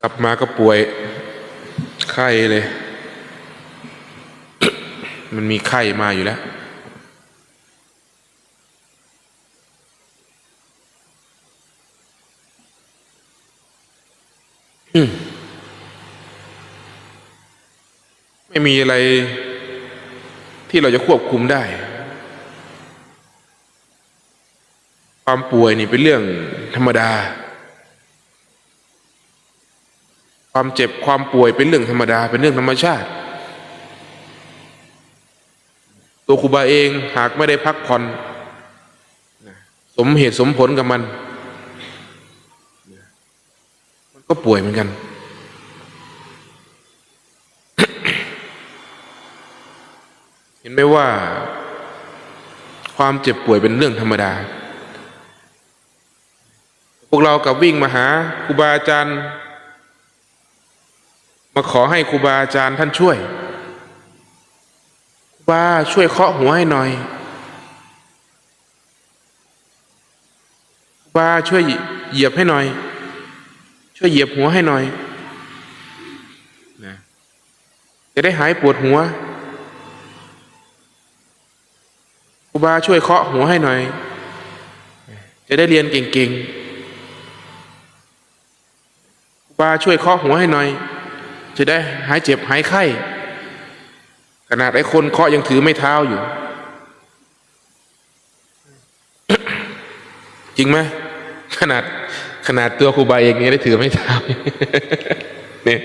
กลับมาก็ป่วยไข้เลย มันมีไข้มาอยู่แล้วไม่มีอะไรที่เราจะควบคุมได้ความป่วยนี่เป็นเรื่องธรรมดาความเจ็บความป่วยเป็นเรื่องธรรมดาเป็นเรื่องธรรมชาติตัวครูบาเองหากไม่ได้พักผ่อนสมเหตุสมผลกับมันก็ป่วยเหมือนกัน เห็นไหมว่าความเจ็บป่วยเป็นเรื่องธรรมดาพวกเรากับวิ่งมาหาครูบาอาจารย์มาขอให้ครูบาอาจารย์ท่านช่วยครูบาช่วยเคาะหัวให้หน่อยครูบาช่วยเหยียบให้หน่อยช่วยเหยียบหัวให้หน่อยนะจะได้หายปวดหัวครูบาช่วยเคาะหัวให้หน่อยจะได้เรียนเก่งๆครูบาช่วยเคาะหัวให้หน่อยจะได้หายเจ็บหายไข้ขนาดไอ้คนเคาะยังถือไม้เท้าอยู่ จริงไหมขนาดตัวครูบาเองเนี่ยได้ถือไม้เท้า เนี่ย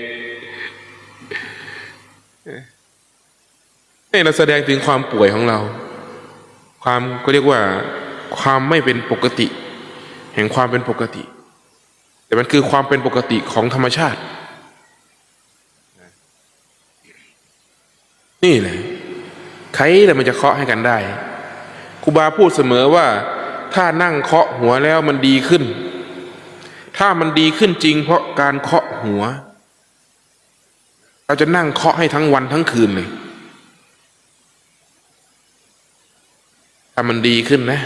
นี่เราแสดงถึงความป่วยของเราความก็เรียกว่าความไม่เป็นปกติแห่งความเป็นปกติแต่มันคือความเป็นปกติของธรรมชาตินี่แหละใครแล้วมันจะเคาะให้กันได้ครูบาพูดเสมอว่าถ้านั่งเคาะหัวแล้วมันดีขึ้นถ้ามันดีขึ้นจริงเพราะการเคาะหัวเราจะนั่งเคาะให้ทั้งวันทั้งคืนเลยถ้ามันดีขึ้นนะ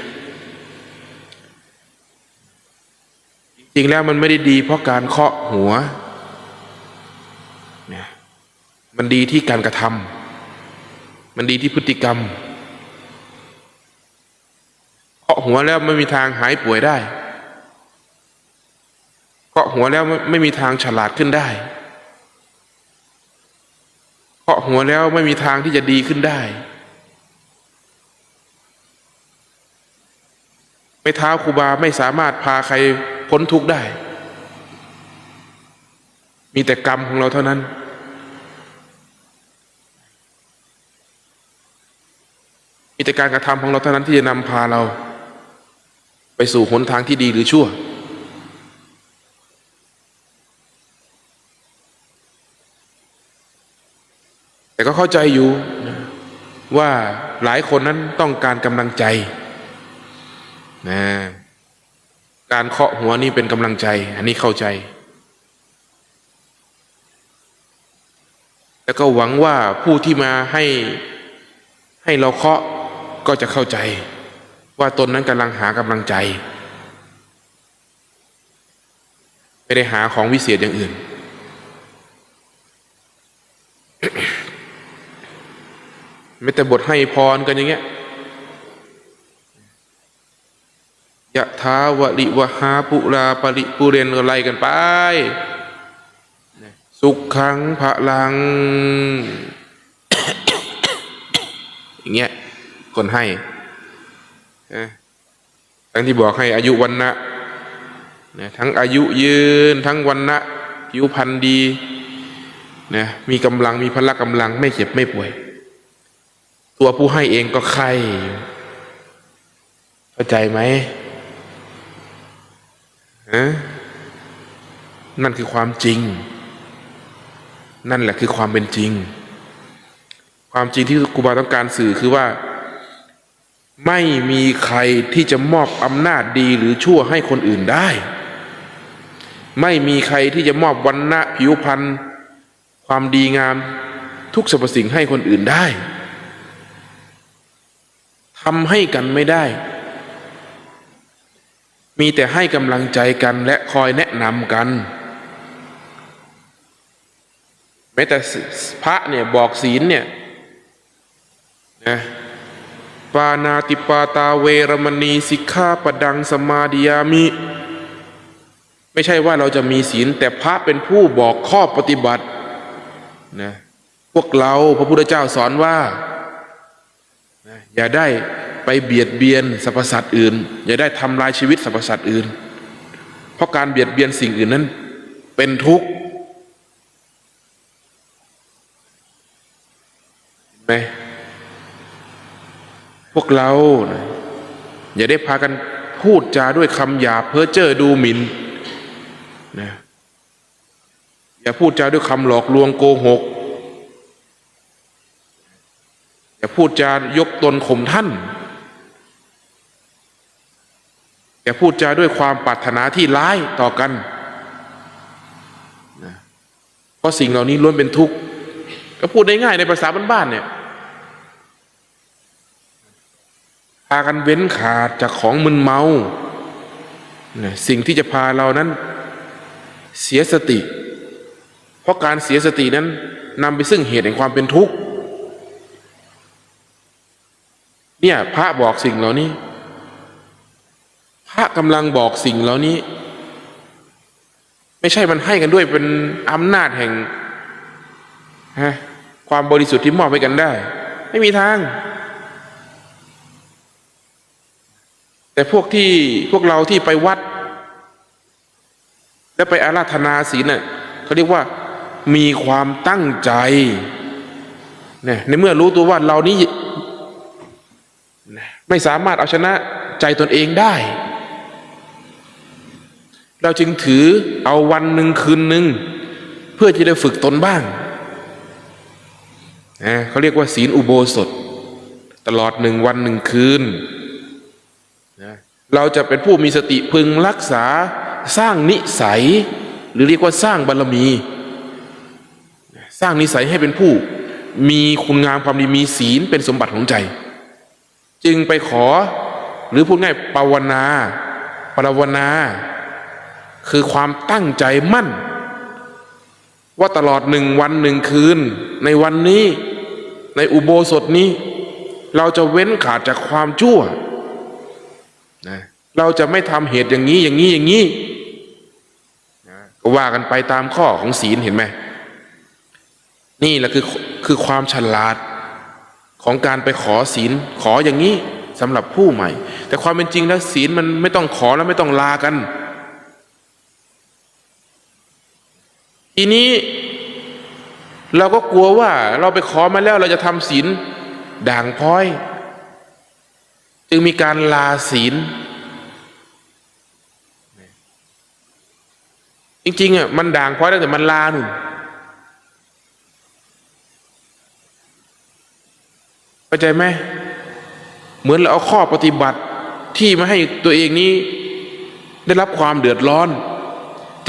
จริงแล้วมันไม่ได้ดีเพราะการเคาะหัวเนี่ยมันดีที่การกระทำมันดีที่พฤติกรรมเคาะหัวแล้วไม่มีทางหายป่วยได้เคาะหัวแล้วไม่มีทางฉลาดขึ้นได้เคาะหัวแล้วไม่มีทางที่จะดีขึ้นได้ไม้เท้าครูบาไม่สามารถพาใครพ้นทุกข์ได้มีแต่กรรมของเราเท่านั้นมีแต่การกระทำของเราเท่านั้นที่จะนำพาเราไปสู่หนทางที่ดีหรือชั่วแต่ก็เข้าใจอยู่ว่าหลายคนนั้นต้องการกำลังใจนะการเคาะหัวนี่เป็นกำลังใจอันนี้เข้าใจแล้วก็หวังว่าผู้ที่มาให้เราเคาะก็จะเข้าใจว่าตนนั้นกำลังหากำลังใจไม่ได้หาของวิเศษอย่างอื่น ไม่แต่บทให้พรกันอย่างเงี้ยยะถาวะลิวหาปุราปริปุเรนอะไรกันไปสุขขังพลัง อย่างเงี้ยคนให้ทั้งที่บอกให้อายุวันนะทั้งอายุยืนทั้งวันนะผิวพรรณดีนะมีกำลังมีพละกำลังไม่เจ็บไม่ป่วยตัวผู้ให้เองก็ไข้เข้าใจไหมนั่นคือความจริงนั่นแหละคือความเป็นจริงความจริงที่ครูบาต้องการสื่อคือว่าไม่มีใครที่จะมอบอำนาจดีหรือชั่วให้คนอื่นได้ไม่มีใครที่จะมอบวรรณะผิวพรรณความดีงามทุกสรรพสิ่งให้คนอื่นได้ทำให้กันไม่ได้มีแต่ให้กำลังใจกันและคอยแนะนำกัน แม้แต่พระเนี่ยบอกศีลเนี่ยนะปานาติปาตาเวรมณีสิกขาปดังสมาดิยามิไม่ใช่ว่าเราจะมีศีลแต่พระเป็นผู้บอกข้อปฏิบัตินะพวกเราพระพุทธเจ้าสอนว่านะอย่าได้ไปเบียดเบียนสรรพสัตว์อื่นอย่าได้ทำลายชีวิตสรรพสัตว์อื่นเพราะการเบียดเบียนสิ่งอื่นนั้นเป็นทุกข์เห็นไหมพวกเรานะอย่าได้พากันพูดจาด้วยคำหยาบเพ้อเจ้อดูหมิ่นนะอย่าพูดจาด้วยคำหลอกลวงโกหกอย่าพูดจายกตนข่มท่านอย่าพูดจาด้วยความปรารถนาที่ร้ายต่อกันนะเพราะสิ่งเหล่านี้ล้วนเป็นทุกข์ก็พูดได้ง่ายในภาษาบ้านๆเนี่ยพากันเว้นขาดจากของมึนเมาสิ่งที่จะพาเรานั้นเสียสติเพราะการเสียสตินั้นนำไปซึ่งเหตุแห่งความเป็นทุกข์เนี่ยพระบอกสิ่งเหล่านี้พระกำลังบอกสิ่งเหล่านี้ไม่ใช่มันให้กันด้วยเป็นอำนาจแห่งความบริสุทธิ์ที่มอบให้กันได้ไม่มีทางแต่พวกเราที่ไปวัดแล้วไปอาราธนาศีลน่ะเขาเรียกว่ามีความตั้งใจเนี่ยในเมื่อรู้ตัวว่าเรานี้ไม่สามารถเอาชนะใจตนเองได้เราจึงถือเอาวันหนึ่งคืนหนึ่งเพื่อที่จะฝึกตนบ้างเขาเรียกว่าศีลอุโบสถตลอด1 วัน 1 คืนเราจะเป็นผู้มีสติพึงรักษาสร้างนิสัยหรือเรียกว่าสร้างบารมีสร้างนิสัยให้เป็นผู้มีคุณงามความดีมีศีลเป็นสมบัติของใจจึงไปขอหรือพูดง่ายภาวนาคือความตั้งใจมั่นว่าตลอด1 วัน 1 คืนในวันนี้ในอุโบสถนี้เราจะเว้นขาดจากความชั่วนะเราจะไม่ทำเหตุอย่างนี้นะก็ว่ากันไปตามข้อของศีลเห็นไหมนี่แหละคือความฉลาดของการไปขอศีลขออย่างนี้สำหรับผู้ใหม่แต่ความเป็นจริงแล้วศีลมันไม่ต้องขอแล้วไม่ต้องลากันทีนี้เราก็กลัวว่าเราไปขอมาแล้วเราจะทำศีลด่างพร้อยจึงมีการลาศีลจริงๆอ่ะมันด่างพร้อยตั้งแต่มันลาหนุ่มเข้าใจไหมเหมือนเราเอาข้อปฏิบัติที่มาให้ตัวเองนี้ได้รับความเดือดร้อน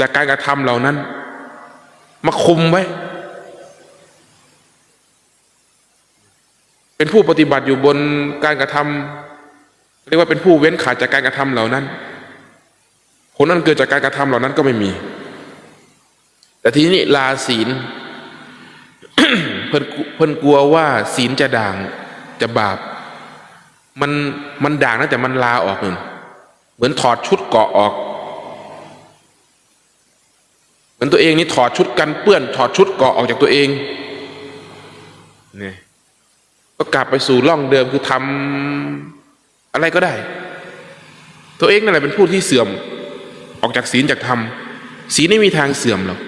จากการกระทำเหล่านั้นมาคุมไว้เป็นผู้ปฏิบัติอยู่บนการกระทำเรียกว่าเป็นผู้เว้นขาดจากการกระทำเหล่านั้นผลนั้นเกิดจากการกระทำเหล่านั้นก็ไม่มีแต่ทีนี้ลาศีล เพิ่นกลัวว่าศีลจะด่างจะบาปมันด่างนะแต่มันลาออกเหมือนถอดชุดเกราะออกเหมือนตัวเองนี่ถอดชุดกันเปื้อนถอดชุดเกราะออกจากตัวเองนี่ก็กลับไปสู่ร่องเดิมคือทำอะไรก็ได้ตัวเองนั่นแหละเป็นผู้ที่เสื่อมออกจากศีลจากธรรมศีลไม่มีทางเสื่อมหรอก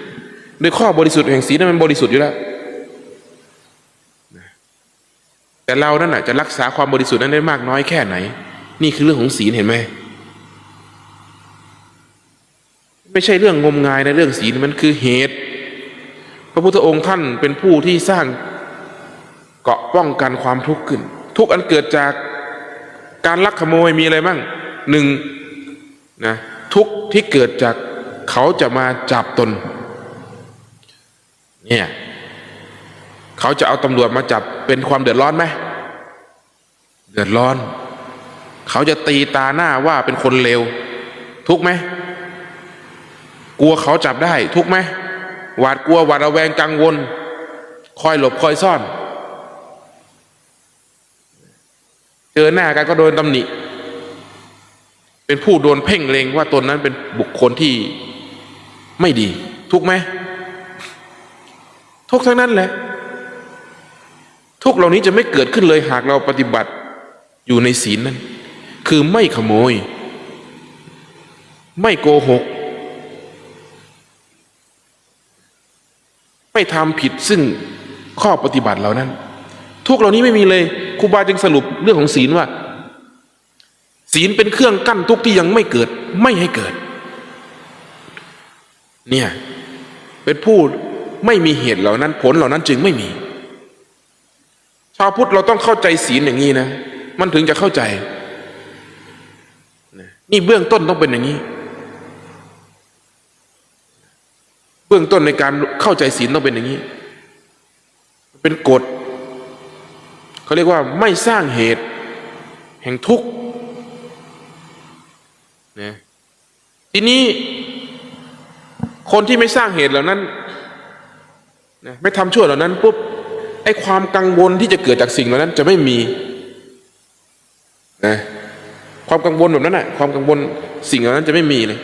โดยข้อบริสุทธิ์แห่งศีลนั้นมันบริสุทธิ์อยู่แล้วแต่เรานั่นแหะจะรักษาความบริสุทธิ์นั้นได้มากน้อยแค่ไหนนี่คือเรื่องของศีลเห็นไหมไม่ใช่เรื่องงมงายในเรื่องศีลมันคือเหตุพระพุทธองค์ท่านเป็นผู้ที่สร้างเกราะป้องกันความทุกข์ขึ้นทุกข์อันเกิดจากการลักขโมยมีอะไรบ้าง1นะทุกข์ที่เกิดจากเขาจะมาจับตนเนี่ยเขาจะเอาตำรวจมาจับเป็นความเดือดร้อนไหมเดือดร้อนเขาจะตีตาหน้าว่าเป็นคนเลวทุกข์ไหมกลัวเขาจับได้ทุกข์ไหมหวาดกลัวหวาดระแวงกังวล คอยหลบคอยซ่อนเจอหน้ากันก็โดนตำหนิเป็นผู้โดนเพ่งเล็งว่าตนนั้นเป็นบุคคลที่ไม่ดีทุกไหมทุกทั้งนั้นแหละทุกเหล่านี้จะไม่เกิดขึ้นเลยหากเราปฏิบัติอยู่ในศีลนั้นคือไม่ขโมยไม่โกหกไม่ทำผิดซึ่งข้อปฏิบัติเหล่านั้นทุกเหล่านี้ไม่มีเลยครูบาจึงสรุปเรื่องของศีลว่าศีลเป็นเครื่องกั้นทุกข์ที่ยังไม่เกิดไม่ให้เกิดเนี่ยเป็นผู้ไม่มีเหตุเหล่านั้นผลเหล่านั้นจึงไม่มีชาวพุทธเราต้องเข้าใจศีลอย่างนี้นะมันถึงจะเข้าใจนี่เบื้องต้นต้องเป็นอย่างนี้เบื้องต้นในการเข้าใจศีลต้องเป็นอย่างนี้เป็นกฎเขาเรียกว่าไม่สร้างเหตุแห่งทุกข์นะทีนี้คนที่ไม่สร้างเหตุเหล่านั้นนะไม่ทำชั่วเหล่านั้นปุ๊บไอ้ความกังวลที่จะเกิดจากสิ่งเหล่านั้นจะไม่มีนะความกังวลแบบนั้นน่ะความกังวลสิ่งเหล่านั้นจะไม่มีเลย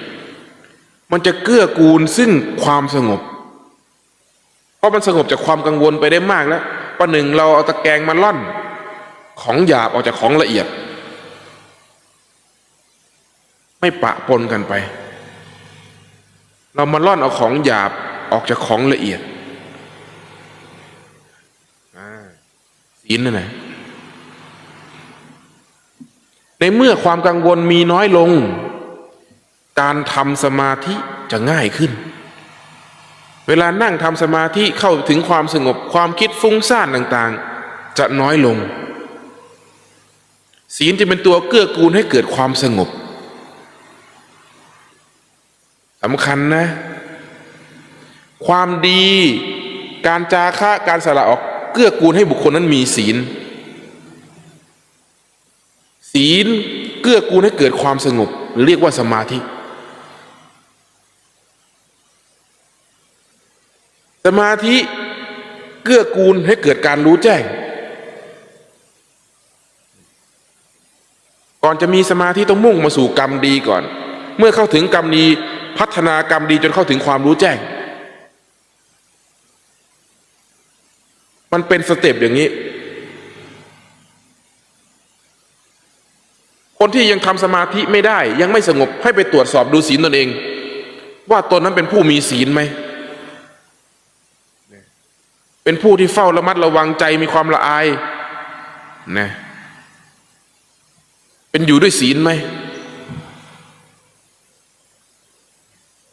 มันจะเกื้อกูลซึ่งความสงบเพราะมันสงบจากความกังวลไปได้มากแล้วประหนึ่งเราเอาตะแกรงมาล่อนของหยาบออกจากของละเอียดไม่ปะปนกันไปเรามาล่อนเอาของหยาบออกจากของละเอียดศีลนั่นแหละในเมื่อความกังวลมีน้อยลงการทำสมาธิจะง่ายขึ้นเวลานั่งทำสมาธิเข้าถึงความสงบความคิดฟุ้งซ่านต่างๆจะน้อยลงศีลจะเป็นตัวเกื้อกูลให้เกิดความสงบสำคัญนะความดีการจาคะการสละออกเกื้อกูลให้บุคคลนั้นมีศีลศีลเกื้อกูลให้เกิดความสงบหรือเรียกว่าสมาธิสมาธิเกื้อกูลให้เกิดการรู้แจ้งก่อนจะมีสมาธิต้องมุ่งมาสู่กรรมดีก่อนเมื่อเข้าถึงกรรมดีพัฒนากรรมดีจนเข้าถึงความรู้แจ้งมันเป็นสเต็ปอย่างนี้คนที่ยังทำสมาธิไม่ได้ยังไม่สงบให้ไปตรวจสอบดูศีลตนเองว่าตนนั้นเป็นผู้มีศีลไหมเป็นผู้ที่เฝ้าระมัดระวังใจมีความละอายนะเป็นอยู่ด้วยศีลไหม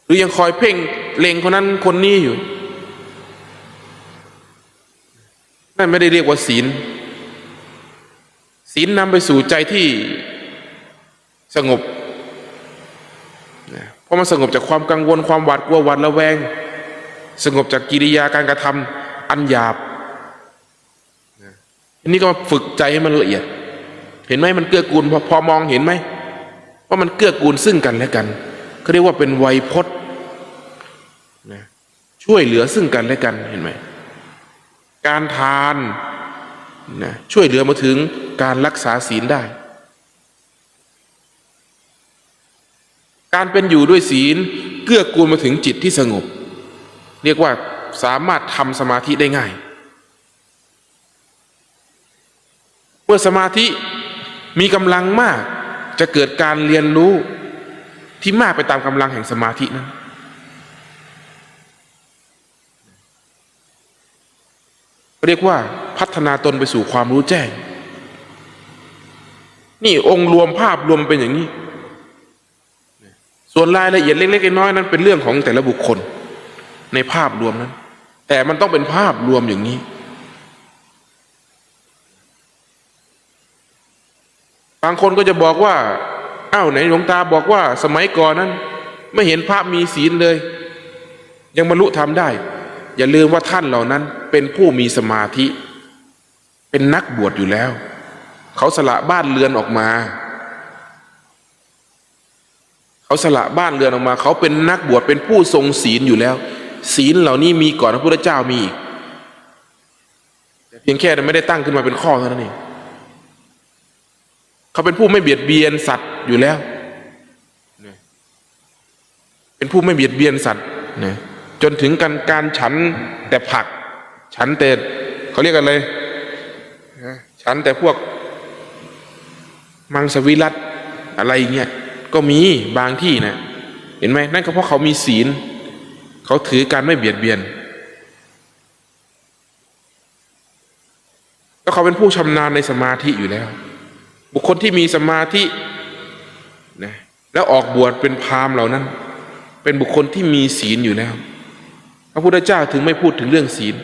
หรือยังคอยเพ่งเล็งคนนั้นคนนี้อยู่นั่นไม่ได้เรียกว่าศีลศีลนำไปสู่ใจที่สงบเพราะมันสงบจากความกังวลความหวาดกลัวหวาดระแวงสงบจากกิริยาการกระทำอันหยาบอันนี้ก็ฝึกใจให้มันละเอียดเห็นไหมมันเกื้อกูลพอมองเห็นไหมว่ามันเกื้อกูลซึ่งกันและกันเขาเรียกว่าเป็นไวยพจน์ช่วยเหลือซึ่งกันและกันเห็นไหมการทานช่วยเหลือมาถึงการรักษาศีลได้การเป็นอยู่ด้วยศีลเกื้อกูลมาถึงจิตที่สงบเรียกว่าสามารถทำสมาธิได้ง่ายเมื่อสมาธิมีกำลังมากจะเกิดการเรียนรู้ที่มากไปตามกำลังแห่งสมาธินั้นเรียกว่าพัฒนาตนไปสู่ความรู้แจ้งนี่องค์รวมภาพรวมเป็นอย่างนี้ส่วนรายละเอียดเล็กๆน้อยๆนั้นเป็นเรื่องของแต่ละบุคคลในภาพรวมนั้นแต่มันต้องเป็นภาพรวมอย่างนี้บางคนก็จะบอกว่าอ้าวไหนหลวงตาบอกว่าสมัยก่อนนั้นไม่เห็นพระมีศีลเลยยังบรรลุธรรมได้อย่าลืมว่าท่านเหล่านั้นเป็นผู้มีสมาธิเป็นนักบวชอยู่แล้วเขาสละบ้านเรือนออกมาเขาเป็นนักบวชเป็นผู้ทรงศีลอยู่แล้วศีลเหล่านี้มีก่อนพระพุทธเจ้ามีอีก เพียงแค่ไม่ได้ตั้งขึ้นมาเป็นข้อเท่านั้นเองเขาเป็นผู้ไม่เบียดเบียนสัตว์อยู่แล้วเป็นผู้ไม่เบียดเบียนสัตว์นะจนถึงการฉันแต่ผักฉันแต่เขาเรียกกันเลยฉันแต่พวกมังสวิรัติอะไรเงี้ยก็มีบางที่นะเห็นไหมนั่นก็เพราะเขามีศีลเขาถือการไม่เบียดเบียนแล้วเขาเป็นผู้ชำนาญในสมาธิอยู่แล้วบุคคลที่มีสมาธินะแล้วออกบวชเป็นพราหมณ์เหล่านั้นเป็นบุคคลที่มีศีลอยู่แล้วพระพุทธเจ้าถึงไม่พูดถึงเรื่องศีล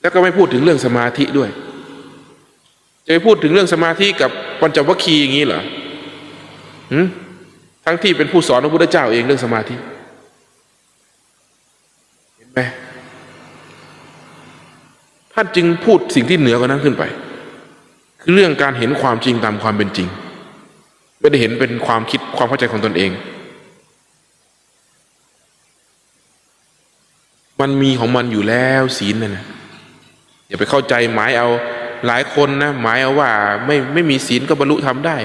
แล้วก็ไม่พูดถึงเรื่องสมาธิด้วยจะไปพูดถึงเรื่องสมาธิกับปัญจวัคคีย์อย่างนี้เหรอทั้งที่เป็นผู้สอนพระพุทธเจ้าเองเรื่องสมาธิเห็นไหมท่านจึงพูดสิ่งที่เหนือกว่านั้นขึ้นไปคือเรื่องการเห็นความจริงตามความเป็นจริงไม่ได้เห็นเป็นความคิดความเข้าใจของตนเองมันมีของมันอยู่แล้วศีลน่ะนะอย่าไปเข้าใจหมายเอาหลายคนนะหมายเอาว่าไม่มีศีลก็บรรลุธรรมได้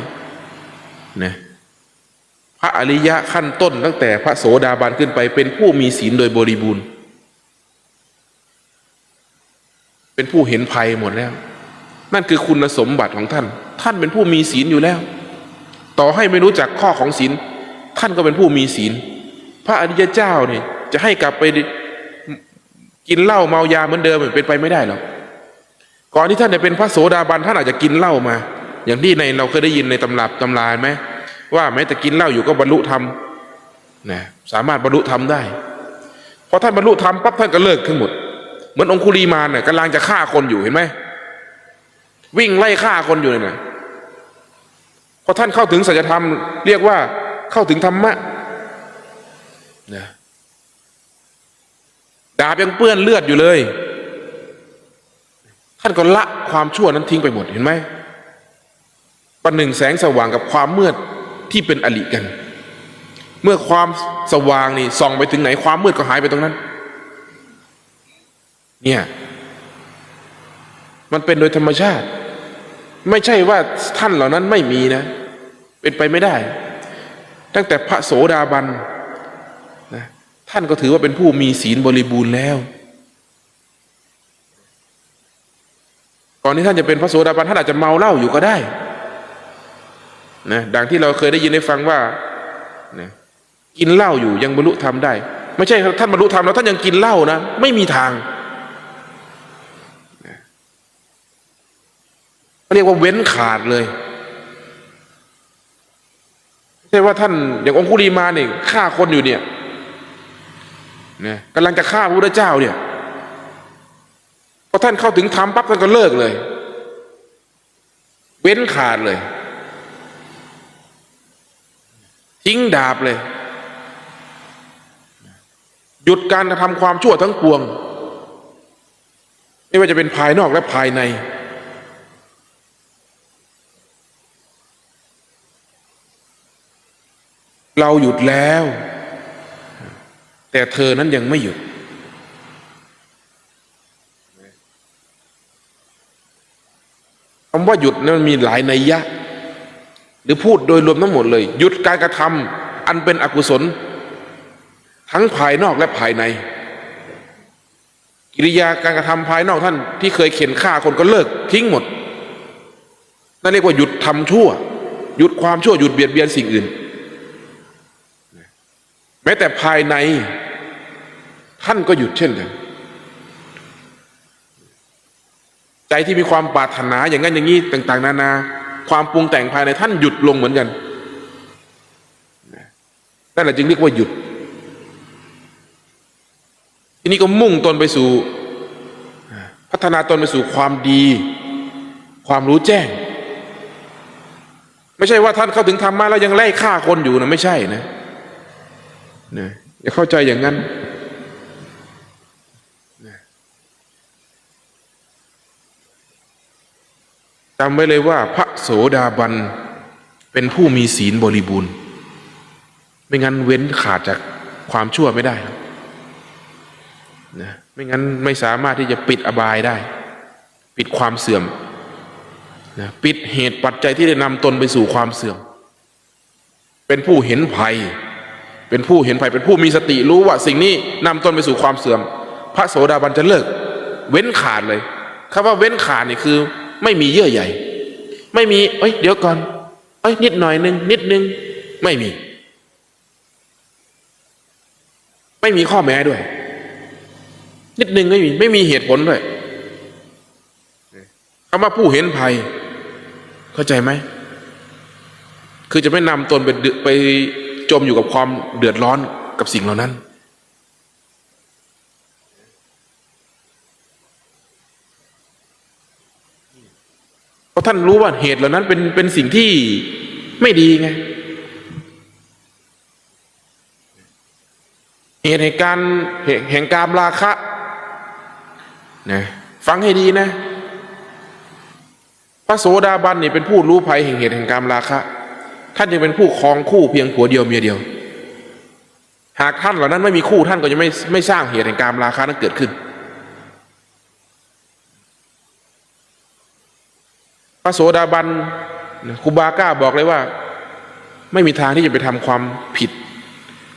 นะพระอริยะขั้นต้นตั้งแต่พระโสดาบันขึ้นไปเป็นผู้มีศีลโดยบริบูรณ์เป็นผู้เห็นภัยหมดแล้วนั่นคือคุณสมบัติของท่านท่านเป็นผู้มีศีลอยู่แล้วต่อให้ไม่รู้จักข้อของศีลท่านก็เป็นผู้มีศีลพระอริยเจ้าเนี่ยจะให้กลับไปกินเหล้าเมายาเหมือนเดิมเป็นไปไม่ได้หรอกก่อนที่ท่านจะเป็นพระโสดาบันท่านอาจจะกินเหล้ามาอย่างที่เราเคยได้ยินในตำราไหมว่าแม้แต่กินเหล้าอยู่ก็บรรลุธรรมนะสามารถบรรลุธรรมได้พอท่านบรรลุธรรมปั๊บท่านก็เลิกทั้งหมดเหมือนองคุลีมานเนี่ยกำลังจะฆ่าคนอยู่เห็นไหมวิ่งไล่ฆ่าคนอยู่เลยนะพอท่านเข้าถึงสัจธรรมเรียกว่าเข้าถึงธรรมะนะดาบยังเปื้อนเลือดอยู่เลยท่านก็ละความชั่วนั้นทิ้งไปหมดเห็นไหมประหนึ่งแสงสว่างกับความมืดที่เป็นอริกันเมื่อความสว่างนี่ส่องไปถึงไหนความมืดก็หายไปตรงนั้นเนี่ยมันเป็นโดยธรรมชาติไม่ใช่ว่าท่านเหล่านั้นไม่มีนะเป็นไปไม่ได้ตั้งแต่พระโสดาบันนะท่านก็ถือว่าเป็นผู้มีศีลบริบูรณ์แล้วก่อนที่ท่านจะเป็นพระโสดาบันท่านอาจจะเมาเหล้าอยู่ก็ได้นะดังที่เราเคยได้ยินได้ฟังว่านะกินเหล้าอยู่ยังบรรลุธรรมได้ไม่ใช่ท่านบรรลุธรรมแล้วท่านยังกินเหล้านะไม่มีทางเรียกว่าเว้นขาดเลยไม่ใช่ว่าท่านอย่างองคุลีมานเนี่ยฆ่าคนอยู่เนี่ยกำลังจะฆ่าพระพุทธเจ้าเนี่ยพอท่านเข้าถึงธรรมปั๊บท่านก็เลิกเลยเว้นขาดเลยทิ้งดาบเลยหยุดการกระทำความชั่วทั้งปวงไม่ว่าจะเป็นภายนอกและภายในเราหยุดแล้วแต่เธอนั้นยังไม่หยุดคำว่าหยุดนั้นมีหลายนัยยะหรือพูดโดยรวมทั้งหมดเลยหยุดการกระทำอันเป็นอกุศลทั้งภายนอกและภายในกิริยาการกระทำภายนอกท่านที่เคยเข็นฆ่าคนก็เลิกทิ้งหมดนั่นเรียกว่าหยุดทำชั่วหยุดความชั่วหยุดเบียดเบียนสิ่งอื่นแม้แต่ภายในท่านก็หยุดเช่นกันใจที่มีความปรารถนาอย่างนั้นอย่างนี้ต่างๆนานาความปรุงแต่งภายในท่านหยุดลงเหมือนกันนั่นแหละจึงเรียกว่าหยุดทีนี้ก็มุ่งตนไปสู่พัฒนาตนไปสู่ความดีความรู้แจ้งไม่ใช่ว่าท่านเข้าถึงธรรมะแล้วยังไล่ฆ่าคนอยู่นะไม่ใช่นะอย่าเข้าใจอย่างนั้นจำไว้เลยว่าพระโสดาบันเป็นผู้มีศีลบริบูรณ์ไม่งั้นเว้นขาดจากความชั่วไม่ได้ นะไม่งั้นไม่สามารถที่จะปิดอบายได้ปิดความเสื่อมนะปิดเหตุปัจจัยที่ได้นำตนไปสู่ความเสื่อมเป็นผู้เห็นภัยเป็นผู้เห็นภัยเป็นผู้มีสติรู้ว่าสิ่งนี้นำตนไปสู่ความเสื่อมพระโสดาบันจะเลิกเว้นขาดเลยคำว่าเว้นขาดนี่คือไม่มีเยื่อใยไม่มีเดี๋ยวก่อนนิดหน่อยนึงนิดนึงไม่มีข้อแม้ด้วยนิดนึงไม่มีเหตุผลด้วยคำว่าผู้เห็นภัยเข้าใจไหมคือจะไม่นำตนไปจมอยู่กับความเดือดร้อนกับสิ่งเหล่านั้นเพราะท่านรู้ว่าเหตุเหล่านั้นเป็นสิ่งที่ไม่ดีไงเหตุแห่งการราคะนะฟังให้ดีนะพระโสดาบันนี่เป็นผู้รู้ภัยแห่งเหตุแห่งการราคะท่านยังเป็นผู้ครองคู่เพียงผัวเดียวเมียเดียวหากท่านเหล่านั้นไม่มีคู่ท่านก็จะไม่สร้างเหตุแห่งการราคะนั้นเกิดขึ้นพระโสดาบันครูบาก้าบอกเลยว่าไม่มีทางที่จะไปทำความผิด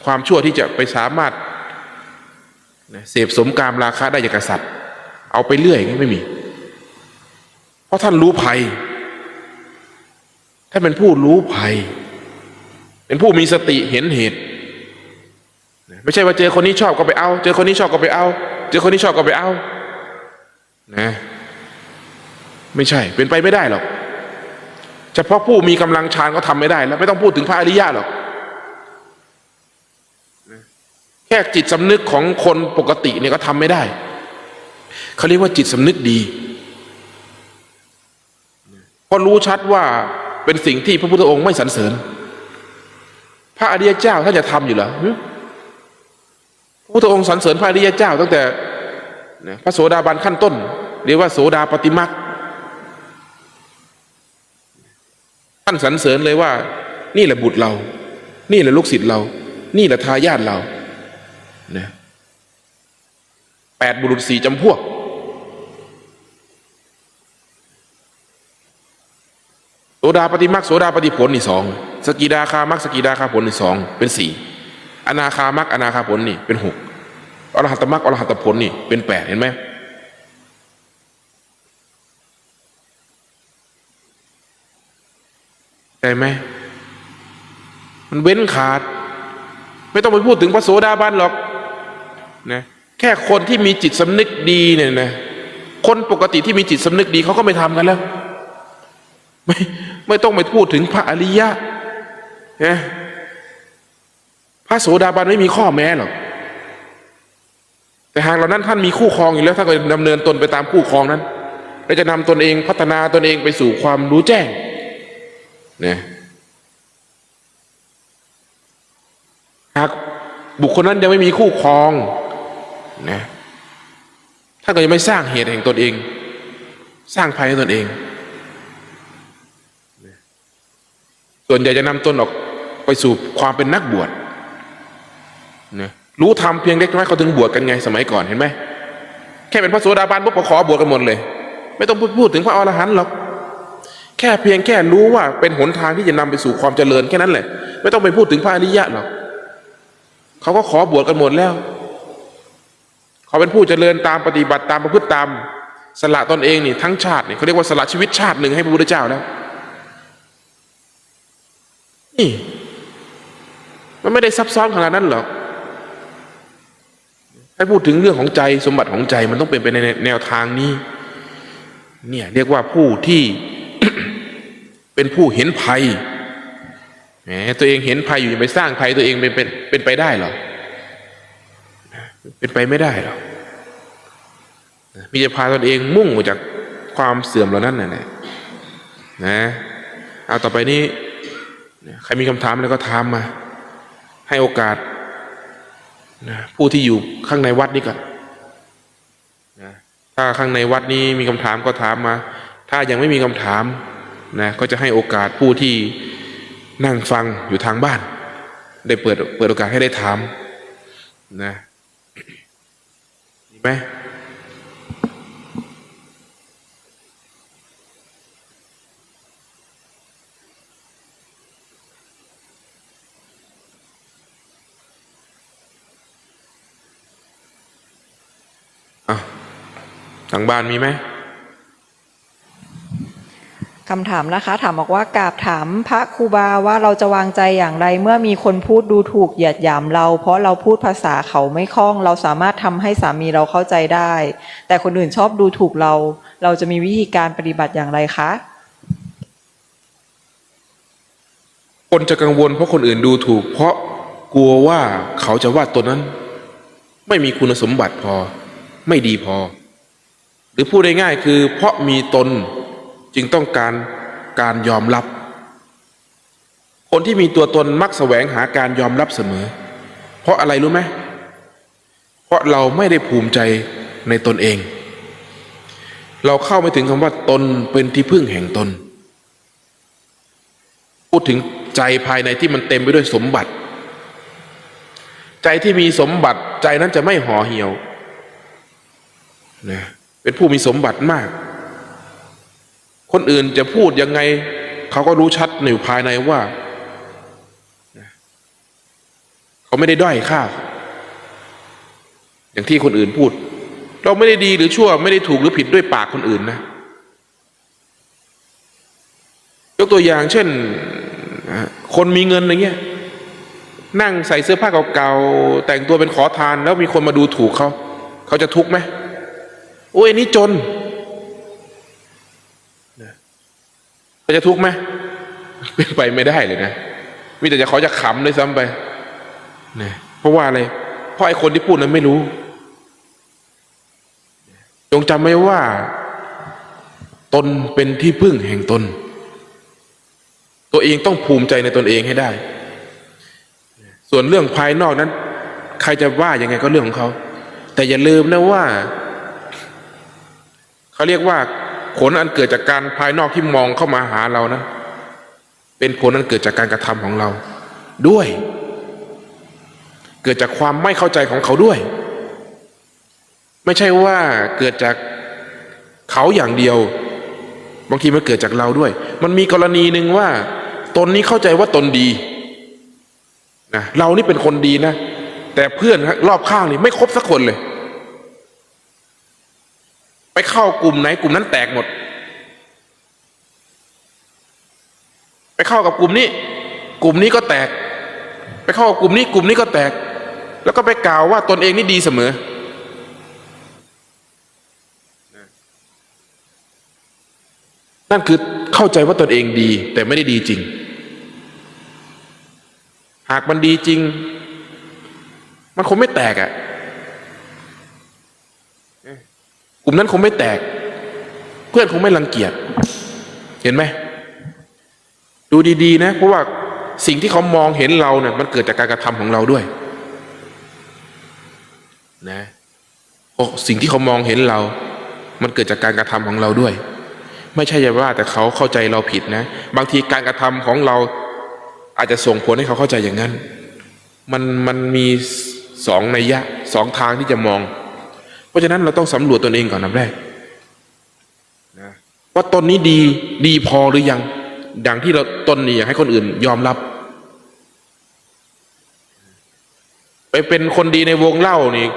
ความชั่วที่จะไปสามารถเสพสมกามราคะได้อย่างกษัตริย์เอาไปเรื่อยไม่มีเพราะท่านรู้ภัยท่านเป็นผู้รู้ภัยเป็นผู้มีสติเห็นเหตุไม่ใช่ว่าเจอคนนี้ชอบก็ไปเอาเจอคนนี้ชอบก็ไปเอาเจอคนนี้ชอบก็ไปเอานะไม่ใช่เป็นไปไม่ได้หรอกเฉพาะผู้มีกำลังฌานก็ทำไม่ได้แล้วไม่ต้องพูดถึงพระอริยะหรอกแค่จิตสำนึกของคนปกติเนี่ยก็ทำไม่ได้เขาเรียกว่าจิตสำนึกดีเพราะรู้ชัดว่าเป็นสิ่งที่พระพุทธองค์ไม่สรรเสริญพระอริยเจ้าท่านจะทำอยู่เหรอพระพุทธองค์สรรเสริญพระอริยเจ้าตั้งแต่พระโสดาบันขั้นต้นเรียกว่าโสดาปฏิมรรคท่านสรรเสริญเลยว่านี่แหละบุตรเรานี่แหละลูกศิษย์เรานี่แหละทายาทเรานะ8 บุรุษ 4 จำพวกโสดาปฏิมรรคโสดาปฏิผลนี่2สกิดาคามรรคสกิดาคาผลนี่2เป็น4อนาคามรรคอนาคาผลนี่เป็น6อรหัตมรรคอรหัตผลนี่เป็น8เห็นไหมใช่ไหมมันเว้นขาดไม่ต้องไปพูดถึงพระโสดาบันหรอกนะแค่คนที่มีจิตสำนึกดีเนี่ยนะคนปกติที่มีจิตสำนึกดีเขาก็ไม่ทำกันแล้วไม่ต้องไปพูดถึงพระอริยะนะพระโสดาบันไม่มีข้อแม้หรอกแต่หากเหล่านั้นท่านมีคู่ครองอยู่แล้วท่านก็ดำเนินตนไปตามคู่ครองนั้นและจะนำตนเองพัฒนาตนเองไปสู่ความรู้แจ้งนะหากบุคคลนั้นยังไม่มีคู่ครองนะท่านก็ยังไม่สร้างเหตุแห่งตนเองสร้างภัยให้ตนเองส่วนใหญ่จะนำตนออกไปสู่ความเป็นนักบวชนะรู้ธรรมเพียงเล็กน้อยเขาถึงบวชกันไงสมัยก่อนเห็นไหมแค่เป็นพระโสดาบันปุ๊บก็ขอบวชกันหมดเลยไม่ต้องพูดถึงพระอรหันต์หรอกแค่รู้ว่าเป็นหนทางที่จะนำไปสู่ความเจริญแค่นั้นแหละไม่ต้องไปพูดถึงพระอริยะหรอกเขาก็ขอบวชกันหมดแล้วเขาเป็นผู้เจริญตามปฏิบัติตามประพฤติตามสละตนเองนี่ทั้งชาตินี่เขาเรียกว่าสละชีวิตชาติหนึ่งให้พระพุทธเจ้าแล้วนี่มันไม่ได้ซับซ้อนขนาดนั้นหรอกให้พูดถึงเรื่องของใจสมบัติของใจมันต้องเป็นไปในแนวทางนี้เนี่ยเรียกว่าผู้ที่ เป็นผู้เห็นภัยแหมตัวเองเห็นภัยอยู่จะไปสร้างภัยตัวเองเป็นไปได้หรอเป็นไปไม่ได้หรอกมีจะพาตนเองมุ่งออกจากความเสื่อมเหล่านั้นน่ะนะเอาต่อไปนี้ใครมีคำถามอะไรก็ถามมาให้โอกาสนะผู้ที่อยู่ข้างในวัดนี้ก่อนนะถ้าข้างในวัดนี้มีคำถามก็ถามมาถ้ายังไม่มีคำถามนะก็จะให้โอกาสผู้ที่นั่งฟังอยู่ทางบ้านได้เปิดโอกาสให้ได้ถามนะ ไหมทางบ้านมีไหมคำถามนะคะถามบอกว่ากราบถามพระครูบาว่าเราจะวางใจอย่างไรเมื่อมีคนพูดดูถูกเหยียดหยามเราเพราะเราพูดภาษาเขาไม่คล่องเราสามารถทำให้สามีเราเข้าใจได้แต่คนอื่นชอบดูถูกเราจะมีวิธีการปฏิบัติอย่างไรคะคนจะกังวลเพราะคนอื่นดูถูกเพราะกลัวว่าเขาจะว่าตนนั้นไม่มีคุณสมบัติพอไม่ดีพอหรือพูดง่ายๆคือเพราะมีตนจึงต้องการยอมรับคนที่มีตัวตนมักแสวงหาการยอมรับเสมอเพราะอะไรรู้ไหมเพราะเราไม่ได้ภูมิใจในตนเองเราเข้าไม่ถึงคำว่าตนเป็นที่พึ่งแห่งตนพูดถึงใจภายในที่มันเต็มไปด้วยสมบัติใจที่มีสมบัติใจนั้นจะไม่ห่อเหี่ยวนะเป็นผู้มีสมบัติมากคนอื่นจะพูดยังไงเขาก็รู้ชัดในภายในว่าเขาไม่ได้ด้อยค่าอย่างที่คนอื่นพูดเราไม่ได้ดีหรือชั่วไม่ได้ถูกหรือผิดด้วยปากคนอื่นนะยกตัวอย่างเช่นคนมีเงินอะไรเงี้ยนั่งใส่เสื้อผ้าเก่าๆแต่งตัวเป็นขอทานแล้วมีคนมาดูถูกเขาจะทุกข์ไหมโอ้ยนี่จนเขาจะทุกข์ไหมเป็นไปไม่ได้เลยนะมีแต่เขาจะขำเลยซ้ำไปนะเพราะว่าอะไรเพราะไอ้คนที่พูดนั้นไม่รู้จงจำไว้ว่าตนเป็นที่พึ่งแห่งตนตัวเองต้องภูมิใจในตนเองให้ได้ส่วนเรื่องภายนอกนั้นใครจะว่ายังไงก็เรื่องของเขาแต่อย่าลืมนะว่าเขาเรียกว่าผลอันเกิดจากการภายนอกที่มองเข้ามาหาเรานะเป็นผลอันเกิดจากการกระทำของเราด้วยเกิดจากความไม่เข้าใจของเขาด้วยไม่ใช่ว่าเกิดจากเขาอย่างเดียวบางทีมันเกิดจากเราด้วยมันมีกรณีหนึ่งว่าตนนี้เข้าใจว่าตนดีนะเรานี่เป็นคนดีนะแต่เพื่อนรอบข้างนี่ไม่ครบสักคนเลยไปเข้ากลุ่มไหนกลุ่มนั้นแตกหมดไปเข้ากับกลุ่มนี้กลุ่มนี้ก็แตกไปเข้ากับกลุ่มนี้กลุ่มนี้ก็แตกแล้วก็ไปกล่าวว่าตนเองนี่ดีเสมอนั่นคือเข้าใจว่าตนเองดีแต่ไม่ได้ดีจริงหากมันดีจริงมันคงไม่แตกอ่ะกลุ่มนั้นคงไม่แตกเพื่อนคงไม่รังเกียจเห็นไหมดูดีๆนะเพราะว่าสิ่งที่เขามองเห็นเราเนี่ยมันเกิดจากการกระทำของเราด้วยนะสิ่งที่เขามองเห็นเรามันเกิดจากการกระทำของเราด้วยไม่ใช่ว่าแต่เขาเข้าใจเราผิดนะบางทีการกระทำของเราอาจจะส่งผลให้เขาเข้าใจอย่างนั้นมันมีสองนัยยะสองทางที่จะมองเพราะฉะนั้นเราต้องสำรวจตนเองก่อนนะแรกนะว่าตนนี้ดีพอหรือยังดังที่เราตนนี่อยากให้คนอื่นยอมรับไปเป็นคนดีในวงเล่านี่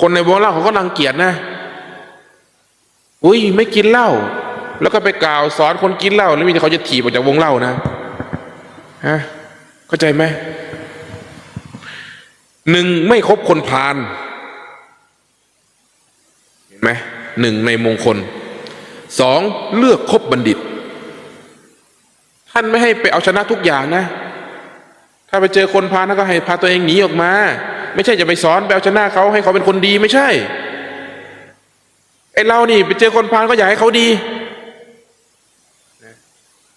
คนในวงเล่าเขาก็รังเกียจนะอุ้ยไม่กินเหล้าแล้วก็ไปกล่าวสอนคนกินเหล้าแล้วมีแต่เขาจะถีบออกจากวงเล่านะฮะเข้าใจไหมหนึ่งไม่คบคนพาลเห็นไหมหนึ่งในมงคลสองเลือกคบบัณฑิตท่านไม่ให้ไปเอาชนะทุกอย่างนะถ้าไปเจอคนพาลก็ให้พาตัวเองหนีออกมาไม่ใช่จะไปสอนไปเอาชนะเขาให้เขาเป็นคนดีไม่ใช่ไอ้เรานี่ไปเจอคนพาลก็อยากให้เขาดี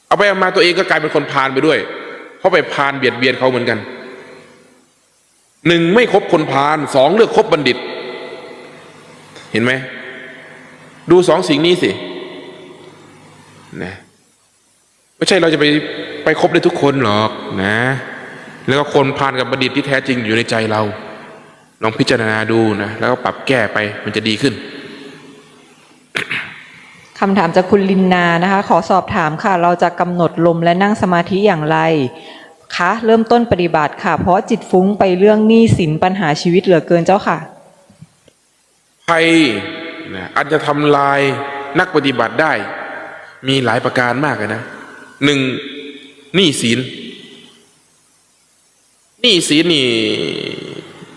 เอาไปเอามาตัวเองก็กลายเป็นคนพาลไปด้วยเพราะไปพาลเบียดเบียนเขาเหมือนกันหนึ่งไม่คบคนพาลสองเลือกคบบัณฑิตเห็นไหมดูสองสิ่งนี้สินะไม่ใช่เราจะไปคบได้ทุกคนหรอกนะแล้วก็คนพาลกับบัณฑิตที่แท้จริงอยู่ในใจเรา ลองพิจารณาดูนะแล้วก็ปรับแก้ไปมันจะดีขึ้น คำถามจากคุณลินนานะคะ ขอสอบถามค่ะ เราจะกำหนดลมและนั่งสมาธิอย่างไรคะเริ่มต้นปฏิบัติค่ะ เพราะจิตฟุ้งไปเรื่องหนี้สินปัญหาชีวิตเหลือเกินเจ้าค่ะ ภัยนะอาจจะทำลายนักปฏิบัติได้ มีหลายประการมากเลยนะหนึ่งหนี้สินนี่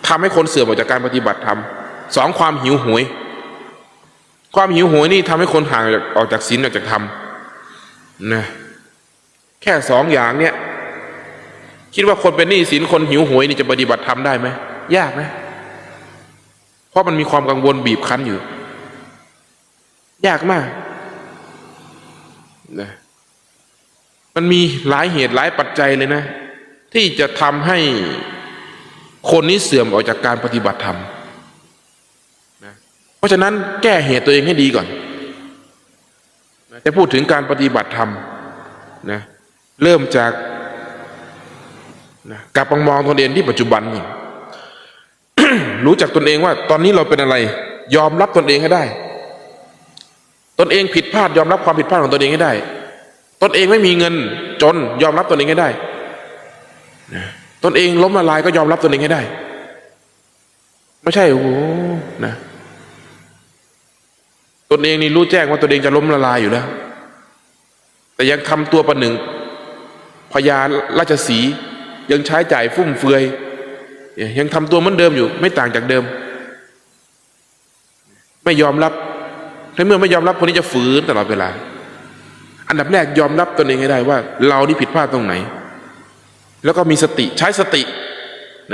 ทำให้คนเสื่อมออกจากการปฏิบัติธรรมสองความหิวโหยนี่ทำให้คนห่างออกจากศีลออกจากธรรมนะแค่สองอย่างเนี้ยคิดว่าคนเป็นหนี้สินคนหิวโหยนี่จะปฏิบัติธรรมได้ไหมยากนะเพราะมันมีความกังวลบีบคั้นอยู่ยากมากนะมันมีหลายเหตุหลายปัจจัยเลยนะที่จะทำให้คนนี้เสื่อมออกจากการปฏิบัติธรรมนะเพราะฉะนั้นแก้เหตุตัวเองให้ดีก่อนนะจะพูดถึงการปฏิบัติธรรมนะเริ่มจากนะกลับมามองตนเองที่ปัจจุบันก่อน รู้จักตนเองว่าตอนนี้เราเป็นอะไรยอมรับตนเองให้ได้ตนเองผิดพลาดยอมรับความผิดพลาดของตนเองให้ได้ตนเองไม่มีเงินจนยอมรับตนเองให้ได้ตนเองล้มละลายก็ยอมรับตนเองให้ได้ไม่ใช่โอ้โหนะตนเองนี่รู้แจ้งว่าตนเองจะล้มละลายอยู่แล้วแต่ยังทำตัวประหนึ่งพญาราชสีห์ยังใช้จ่ายฟุ่มเฟือยยังทำตัวเหมือนเดิมอยู่ไม่ต่างจากเดิมไม่ยอมรับถ้าเมื่อไม่ยอมรับคนนี้จะฝืนตลอดเวลาอันดับแรกยอมรับตนเองให้ได้ว่าเรานี่ผิดพลาดตรงไหนแล้วก็มีสติใช้สติ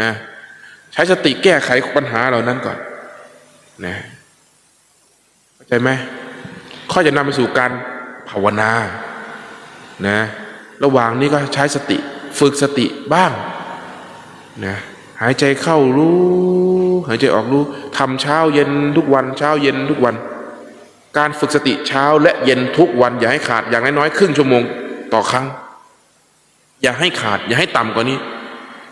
นะใช้สติแก้ไขปัญหาเหล่านั้นก่อนนะเข้าใจไหมข้อจะนำไปสู่การภาวนานะระหว่างนี้ก็ใช้สติฝึกสติบ้างนะหายใจเข้ารู้หายใจออกรู้ทำเช้าเย็นทุกวันเช้าเย็นทุกวันการฝึกสติเช้าและเย็นทุกวันอย่าให้ขาดอย่างน้อยๆครึ่งชั่วโมงต่อครั้งอย่าให้ขาดอย่าให้ต่ำกว่านี้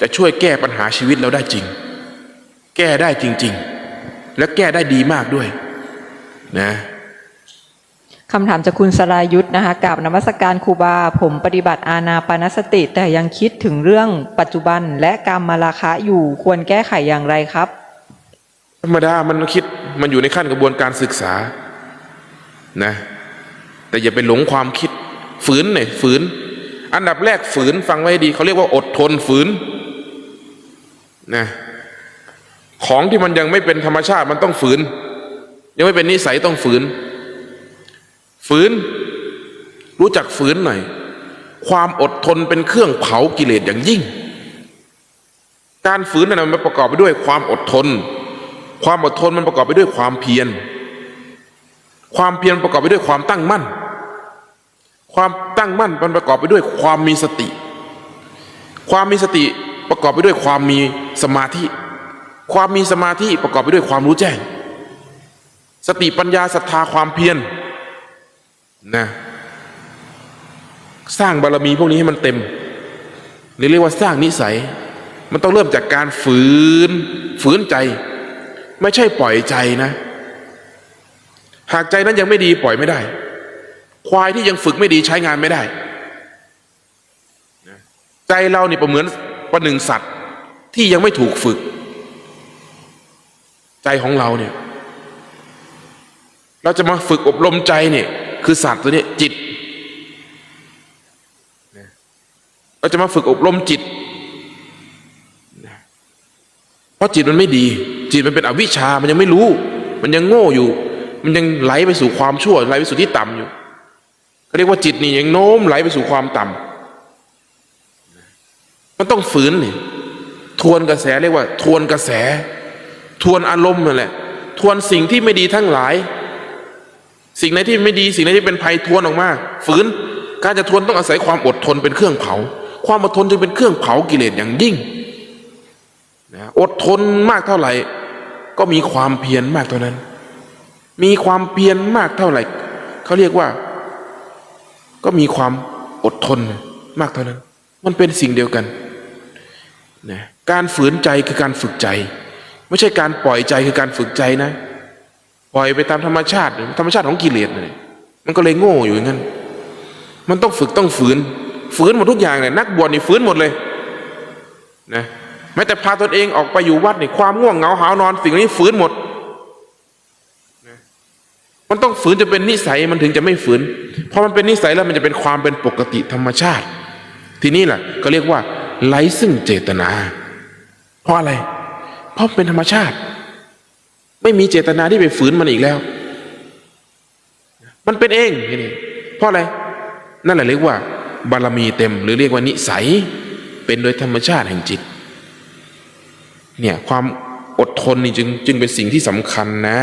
จะช่วยแก้ปัญหาชีวิตเราได้จริงแก้ได้จริงๆและแก้ได้ดีมากด้วยนะคำถามจากคุณสรายุทธนะคะกราบนมัสการครูบาผมปฏิบัติอานาปานสติแต่ยังคิดถึงเรื่องปัจจุบันและกามราคะอยู่ควรแก้ไขอย่างไรครับธรรมดามันคิดมันอยู่ในขั้นกระบวนการศึกษานะแต่อย่าไปหลงความคิดฝืนหน่อยฝืนอันดับแรกฝืนฟังไว้ดีเขาเรียกว่าอดทนฝืนนะของที่มันยังไม่เป็นธรรมชาติมันต้องฝืนยังไม่เป็นนิสัยต้องฝืนรู้จักฝืนหน่อยความอดทนเป็นเครื่องเผากิเลสอย่างยิ่งการฝืนนั้นมันประกอบไปด้วยความอดทนความอดทนมันประกอบไปด้วยความเพียรความเพียรประกอบไปด้วยความตั้งมั่นความตั้งมั่นมันประกอบไปด้วยความมีสติความมีสติประกอบไปด้วยความมีสมาธิความมีสมาธิประกอบไปด้วยความรู้แจ้งสติปัญญาศรัทธาความเพียรนะสร้างบารมีพวกนี้ให้มันเต็มเรียกว่าสร้างนิสัยมันต้องเริ่มจากการฝืนใจไม่ใช่ปล่อยใจนะหากใจนั้นยังไม่ดีปล่อยไม่ได้ควายที่ยังฝึกไม่ดีใช้งานไม่ได้ใจเราเนี่ยประหนึ่งสัตว์ที่ยังไม่ถูกฝึกใจของเราเนี่ยเราจะมาฝึกอบรมใจเนี่ยคือสัตว์ตัวนี้จิตเราจะมาฝึกอบรมจิตเพราะจิตมันไม่ดีจิตมันเป็นอวิชชามันยังไม่รู้มันยังโง่อยู่มันยังไหลไปสู่ความชั่วไหลไปสู่ที่ต่ำอยู่เขาเรียกว่าจิตนี่ยังโน้มไหลไปสู่ความต่ำมันต้องฝืนนี่ทวนกระแสเรียกว่าทวนกระแสทวนอารมณ์นั่นแหละทวนสิ่งที่ไม่ดีทั้งหลายสิ่งไหนที่ไม่ดีสิ่งไหนที่เป็นภัยทวนออกมาฝืนการจะทวนต้องอาศัยความอดทนเป็นเครื่องเผาความอดทนจึงเป็นเครื่องเผากิเลสอย่างยิ่งนะอดทนมากเท่าไหร่ก็มีความเพียรมากเท่านั้นมีความเพียรมากเท่าไหร่เขาเรียกว่าก็มีความอดทนมากเท่านั้นมันเป็นสิ่งเดียวกันนะการฝืนใจคือการฝึกใจ ไม่ใช่การปล่อยใจคือการฝึกใจนะปล่อยไปตามธรรมชาติของกิเลสเลยมันก็เลยโง่อยู่อย่างนั้นมันต้องฝึกต้องฝืนหมดทุกอย่างเลยนักบวชนี่ฝืนหมดเลยนะแม้แต่พาตนเองออกไปอยู่วัดนี่ความง่วงเหงาหาวนอนสิ่งนี้ฝืนหมดนะมันต้องฝืนจะเป็นนิสัยมันถึงจะไม่ฝืนพอมันเป็นนิสัยแล้วมันจะเป็นความเป็นปกติธรรมชาติทีนี้แหละก็เรียกว่าไร้ซึ่งเจตนาเพราะอะไรเพราะเป็นธรรมชาติไม่มีเจตนาที่ไปฝืนมันอีกแล้วมันเป็นเองนี่เพราะอะไรนั่นแหละเรียกว่าบารมีเต็มหรือเรียกว่านิสัยเป็นโดยธรรมชาติแห่งจิตเนี่ยความอดทนนี่จึงเป็นสิ่งที่สำคัญนะ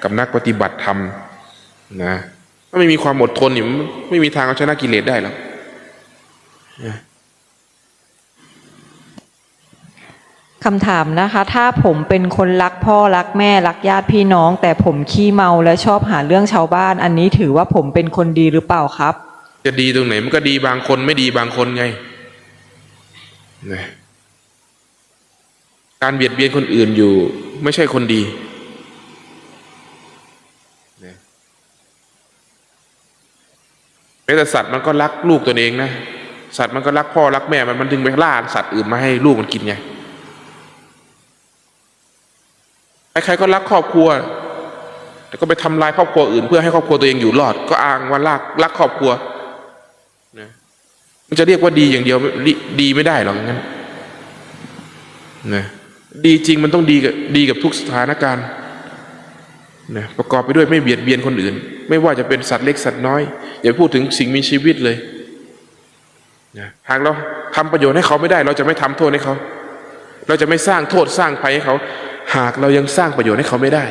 กับนักปฏิบัติธรรมนะถ้าไม่มีความอดทนนี่ไม่มีทางเอาชนะกิเลสได้หรอกคำถามนะคะถ้าผมเป็นคนรักพ่อรักแม่รักญาติพี่น้องแต่ผมขี้เมาและชอบหาเรื่องชาวบ้านอันนี้ถือว่าผมเป็นคนดีหรือเปล่าครับจะดีตรงไหนมันก็ดีบางคนไม่ดีบางคนไงนะการเบียดเบียนคนอื่นอยู่ไม่ใช่คนดีนะแม้แต่สัตว์มันก็รักลูกตัวเองนะสัตว์มันก็รักพ่อรักแม่มันถึงไปล่าสัตว์อื่นมาให้ลูกมันกินไงใครๆก็รักครอบครัวแต่ก็ไปทำลายครอบครัวอื่นเพื่อให้ครอบครัวตัวเองอยู่รอดก็อ้างว่ารักครอบครัวนะมันจะเรียกว่าดีอย่างเดียวดีไม่ได้หรอกงั้นนะดีจริงมันต้องดีกับทุกสถานการณ์นะประกอบไปด้วยไม่เบียดเบียนคนอื่นไม่ว่าจะเป็นสัตว์เล็กสัตว์น้อยอย่าพูดถึงสิ่งมีชีวิตเลยนะหากเราทำประโยชน์ให้เขาไม่ได้เราจะไม่ทำโทษให้เขาเราจะไม่สร้างโทษสร้างภัยให้เขาหากเรายังสร้างประโยชน์ให้เขาไม่ได้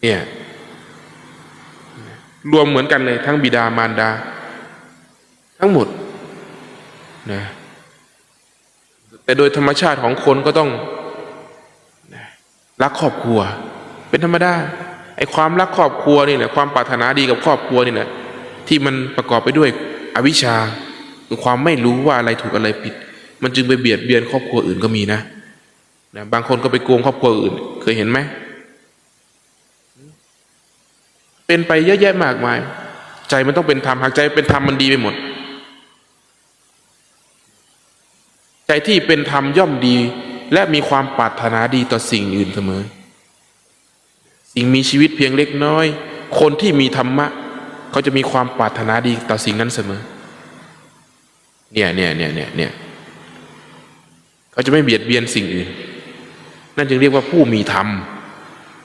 เนี่ยรวมเหมือนกันเลยทั้งบิดามารดาทั้งหมดนะแต่โดยธรรมชาติของคนก็ต้องรักครอบครัวเป็นธรรมดาไอ้ความรักครอบครัวนี่แหละความปรารถนาดีกับครอบครัวนี่แหละที่มันประกอบไปด้วยอวิชชาคือความไม่รู้ว่าอะไรถูกอะไรผิดมันจึงไปเบียดเบียนครอบครัวอื่นก็มีนะบางคนก็ไปโกงครอบครัวอื่นเคยเห็นไหมเป็นไปเยอะแยะมากมายใจมันต้องเป็นธรรมหากใจเป็นธรรมมันดีไปหมดใจที่เป็นธรรมย่อมดีและมีความปรารถนาดีต่อสิ่งอื่นเสมอสิ่งมีชีวิตเพียงเล็กน้อยคนที่มีธรรมะเขาจะมีความปรารถนาดีต่อสิ่งนั้นเสมอเนี่ยเขาจะไม่เบียดเบียนสิ่งอื่นนั่นจึงเรียกว่าผู้มีธรรม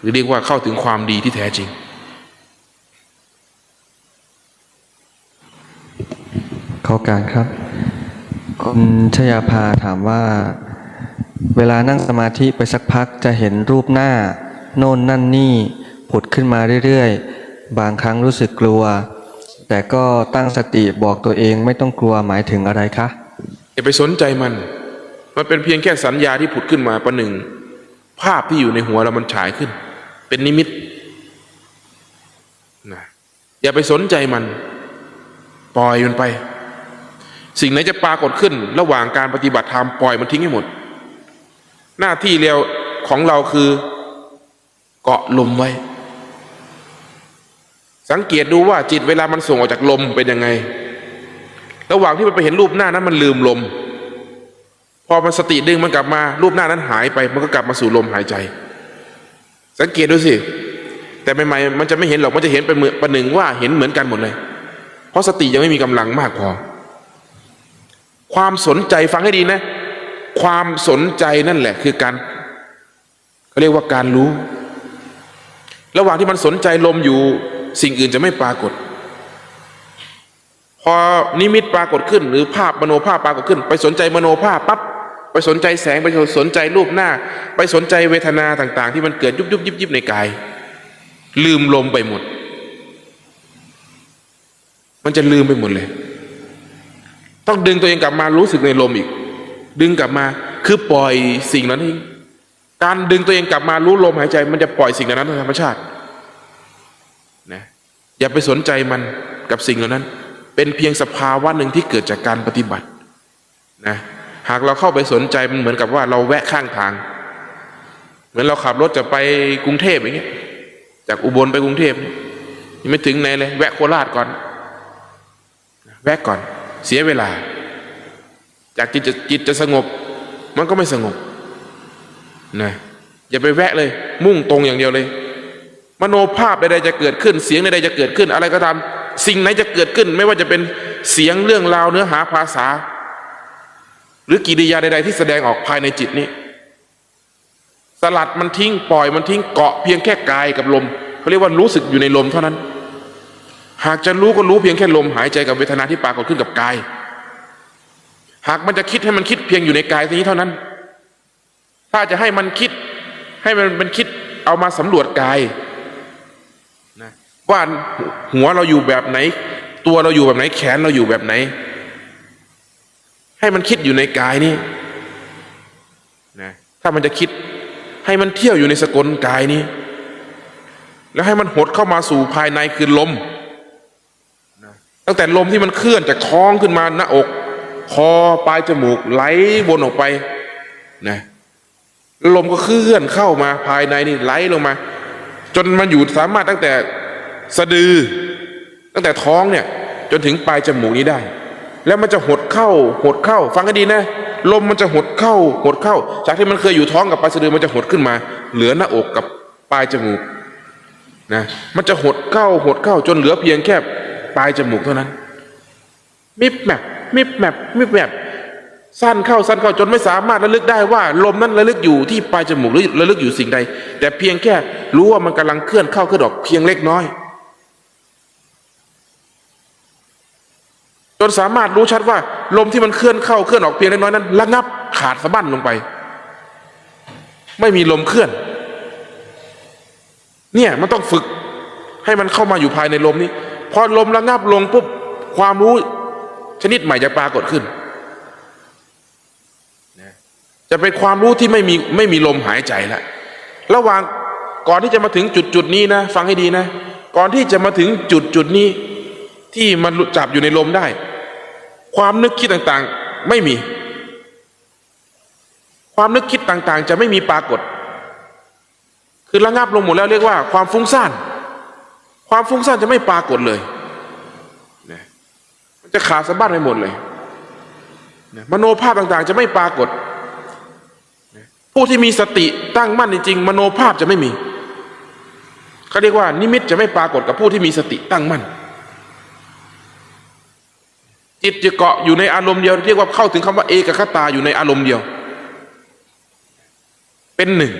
หรือเรียกว่าเข้าถึงความดีที่แท้จริงขอการครับคุณชยาภาถามว่าเวลานั่งสมาธิไปสักพักจะเห็นรูปหน้าโน่นนั่นนี่ผุดขึ้นมาเรื่อยๆบางครั้งรู้สึกกลัวแต่ก็ตั้งสติบอกตัวเองไม่ต้องกลัวหมายถึงอะไรคะอย่าไปสนใจมันเป็นเพียงแค่สัญญาที่ผุดขึ้นมาประหนึ่งภาพที่อยู่ในหัวเรามันฉายขึ้นเป็นนิมิตนะอย่าไปสนใจมันปล่อยมันไปสิ่งไหนจะปรากฏขึ้นระหว่างการปฏิบัติธรรมปล่อยมันทิ้งให้หมดหน้าที่เดียวของเราคือเกาะลมไว้สังเกตดูว่าจิตเวลามันส่งออกจากลมเป็นยังไงระหว่างที่มันไปเห็นรูปหน้านั้นมันลืมลมพอมันสติดึงมันกลับมารูปหน้านั้นหายไปมันก็กลับมาสู่ลมหายใจสังเกตดูสิแต่ใหม่ๆมันจะไม่เห็นหรอกมันจะเห็นเป็นประหนึ่งว่าเห็นเหมือนกันหมดเลยเพราะสติยังไม่มีกำลังมากพอความสนใจฟังให้ดีนะความสนใจนั่นแหละคือการเขาเรียกว่าการรู้ระหว่างที่มันสนใจลมอยู่สิ่งอื่นจะไม่ปรากฏพอนิมิตปรากฏขึ้นหรือภาพมโนภาพปรากฏขึ้นไปสนใจมโนภาพปั๊บไปสนใจแสงไปสนใจรูปหน้าไปสนใจเวทนาต่างๆที่มันเกิดยุบยุบยิบยิบในกายลืมลมไปหมดมันจะลืมไปหมดเลยต้องดึงตัวเองกลับมารู้สึกในลมอีกดึงกลับมาคือปล่อยสิ่งนั้นเองการดึงตัวเองกลับมารู้ลมหายใจมันจะปล่อยสิ่งนั้นธรรมชาตินะอย่าไปสนใจมันกับสิ่งเหล่านั้นเป็นเพียงสภาวะหนึ่งที่เกิดจากการปฏิบัตินะ หากเราเข้าไปสนใจมันเหมือนกับว่าเราแวะข้างทาง เหมือนเราขับรถจะไปกรุงเทพอย่างเงี้ยจากอุบลไปกรุงเทพยังไม่ถึงไหนเลยแวะโคราชก่อนแวะก่อนเสียเวลาจากจิตจะสงบมันก็ไม่สงบนะอย่าไปแวะเลยมุ่งตรงอย่างเดียวเลยมโนภาพใดๆจะเกิดขึ้นเสียงใดๆจะเกิดขึ้นอะไรก็ตามสิ่งไหนจะเกิดขึ้นไม่ว่าจะเป็นเสียงเรื่องราวเนื้อหาภาษาหรือกิริยาใดๆที่แสดงออกภายในจิตนี้สลัดมันทิ้งปล่อยมันทิ้งเกาะเพียงแค่กายกับลมเขาเรียกว่ารู้สึกอยู่ในลมเท่านั้นหากจะรู้ก็รู้เพียงแค่ลมหายใจกับเวทนาที่ปรากฏขึ้นกับกายหากมันจะคิดให้มันคิดเพียงอยู่ในกายนี้เท่านั้นถ้าจะให้มันคิดให้มันคิดเอามาสำรวจกายนะว่าหัวเราอยู่แบบไหนตัวเราอยู่แบบไหนแขนเราอยู่แบบไหนให้มันคิดอยู่ในกายนี้นะถ้ามันจะคิดให้มันเที่ยวอยู่ในสกลกายนี้แล้วให้มันหดเข้ามาสู่ภายในคือลมนะตั้งแต่ลมที่มันเคลื่อนจากท้องขึ้นมาหน้าอกคอปลายจมูกไหลวนออกไปนะลมก็เคลื่อนเข้ามาภายในนี่ไหลลงมาจนมันอยู่สามารถตั้งแต่สะดือตั้งแต่ท้องเนี่ยจนถึงปลายจมูกนี้ได้แล้วมันจะหดเข้าฟังให้ดีนะลมมันจะหดเข้าจากที่มันเคยอยู่ท้องกับปลายสะดือมันจะหดขึ้นมาเหลือหน้าอกกับปลายจมูกนะมันจะหดเข้าจนเหลือเพียงแค่ปลายจมูกเท่านั้นมิบแมปสั้นเข้าจนไม่สามารถระลึกได้ว่าลมนั้นระลึกอยู่ที่ปลายจมูกหรือระลึกอยู่สิ่งใดแต่เพียงแค่รู้ว่ามันกำลังเคลื่อนเข้าเคลื่อนออกเพียงเล็กน้อยจนสามารถรู้ชัดว่าลมที่มันเคลื่อนเข้าเคลื่อนออกเพียงเล็กน้อยนั้นระงับขาดสะบั้นลงไปไม่มีลมเคลื่อนเนี่ยมันต้องฝึกให้มันเข้ามาอยู่ภายในลมนี้พอลมระงับลงปุ๊บความรู้ชนิดใหม่จะปรากฏขึ้นจะเป็นความรู้ที่ไม่มีลมหายใจละระหว่างก่อนที่จะมาถึงจุดนี้นะฟังให้ดีนะก่อนที่จะมาถึงจุดนี้ที่มันจับอยู่ในลมได้ความนึกคิดต่างๆไม่มีความนึกคิดต่างๆจะไม่มีปรากฏคือระงับลงหมดแล้วเรียกว่าความฟุ้งซ่านจะไม่ปรากฏเลยมันจะขาดสะบั้นไปหมดเลยมโนภาพต่างๆจะไม่ปรากฏผู้ที่มีสติตั้งมั่นจริงๆมโนภาพจะไม่มีเขาเรียกว่านิมิตจะไม่ปรากฏกับผู้ที่มีสติตั้งมั่นจิตจะเกาะอยู่ในอารมณ์เดียวเรียกว่าเข้าถึงคำว่าเอกคตาอยู่ในอารมณ์เดียวเป็นหนึ่ง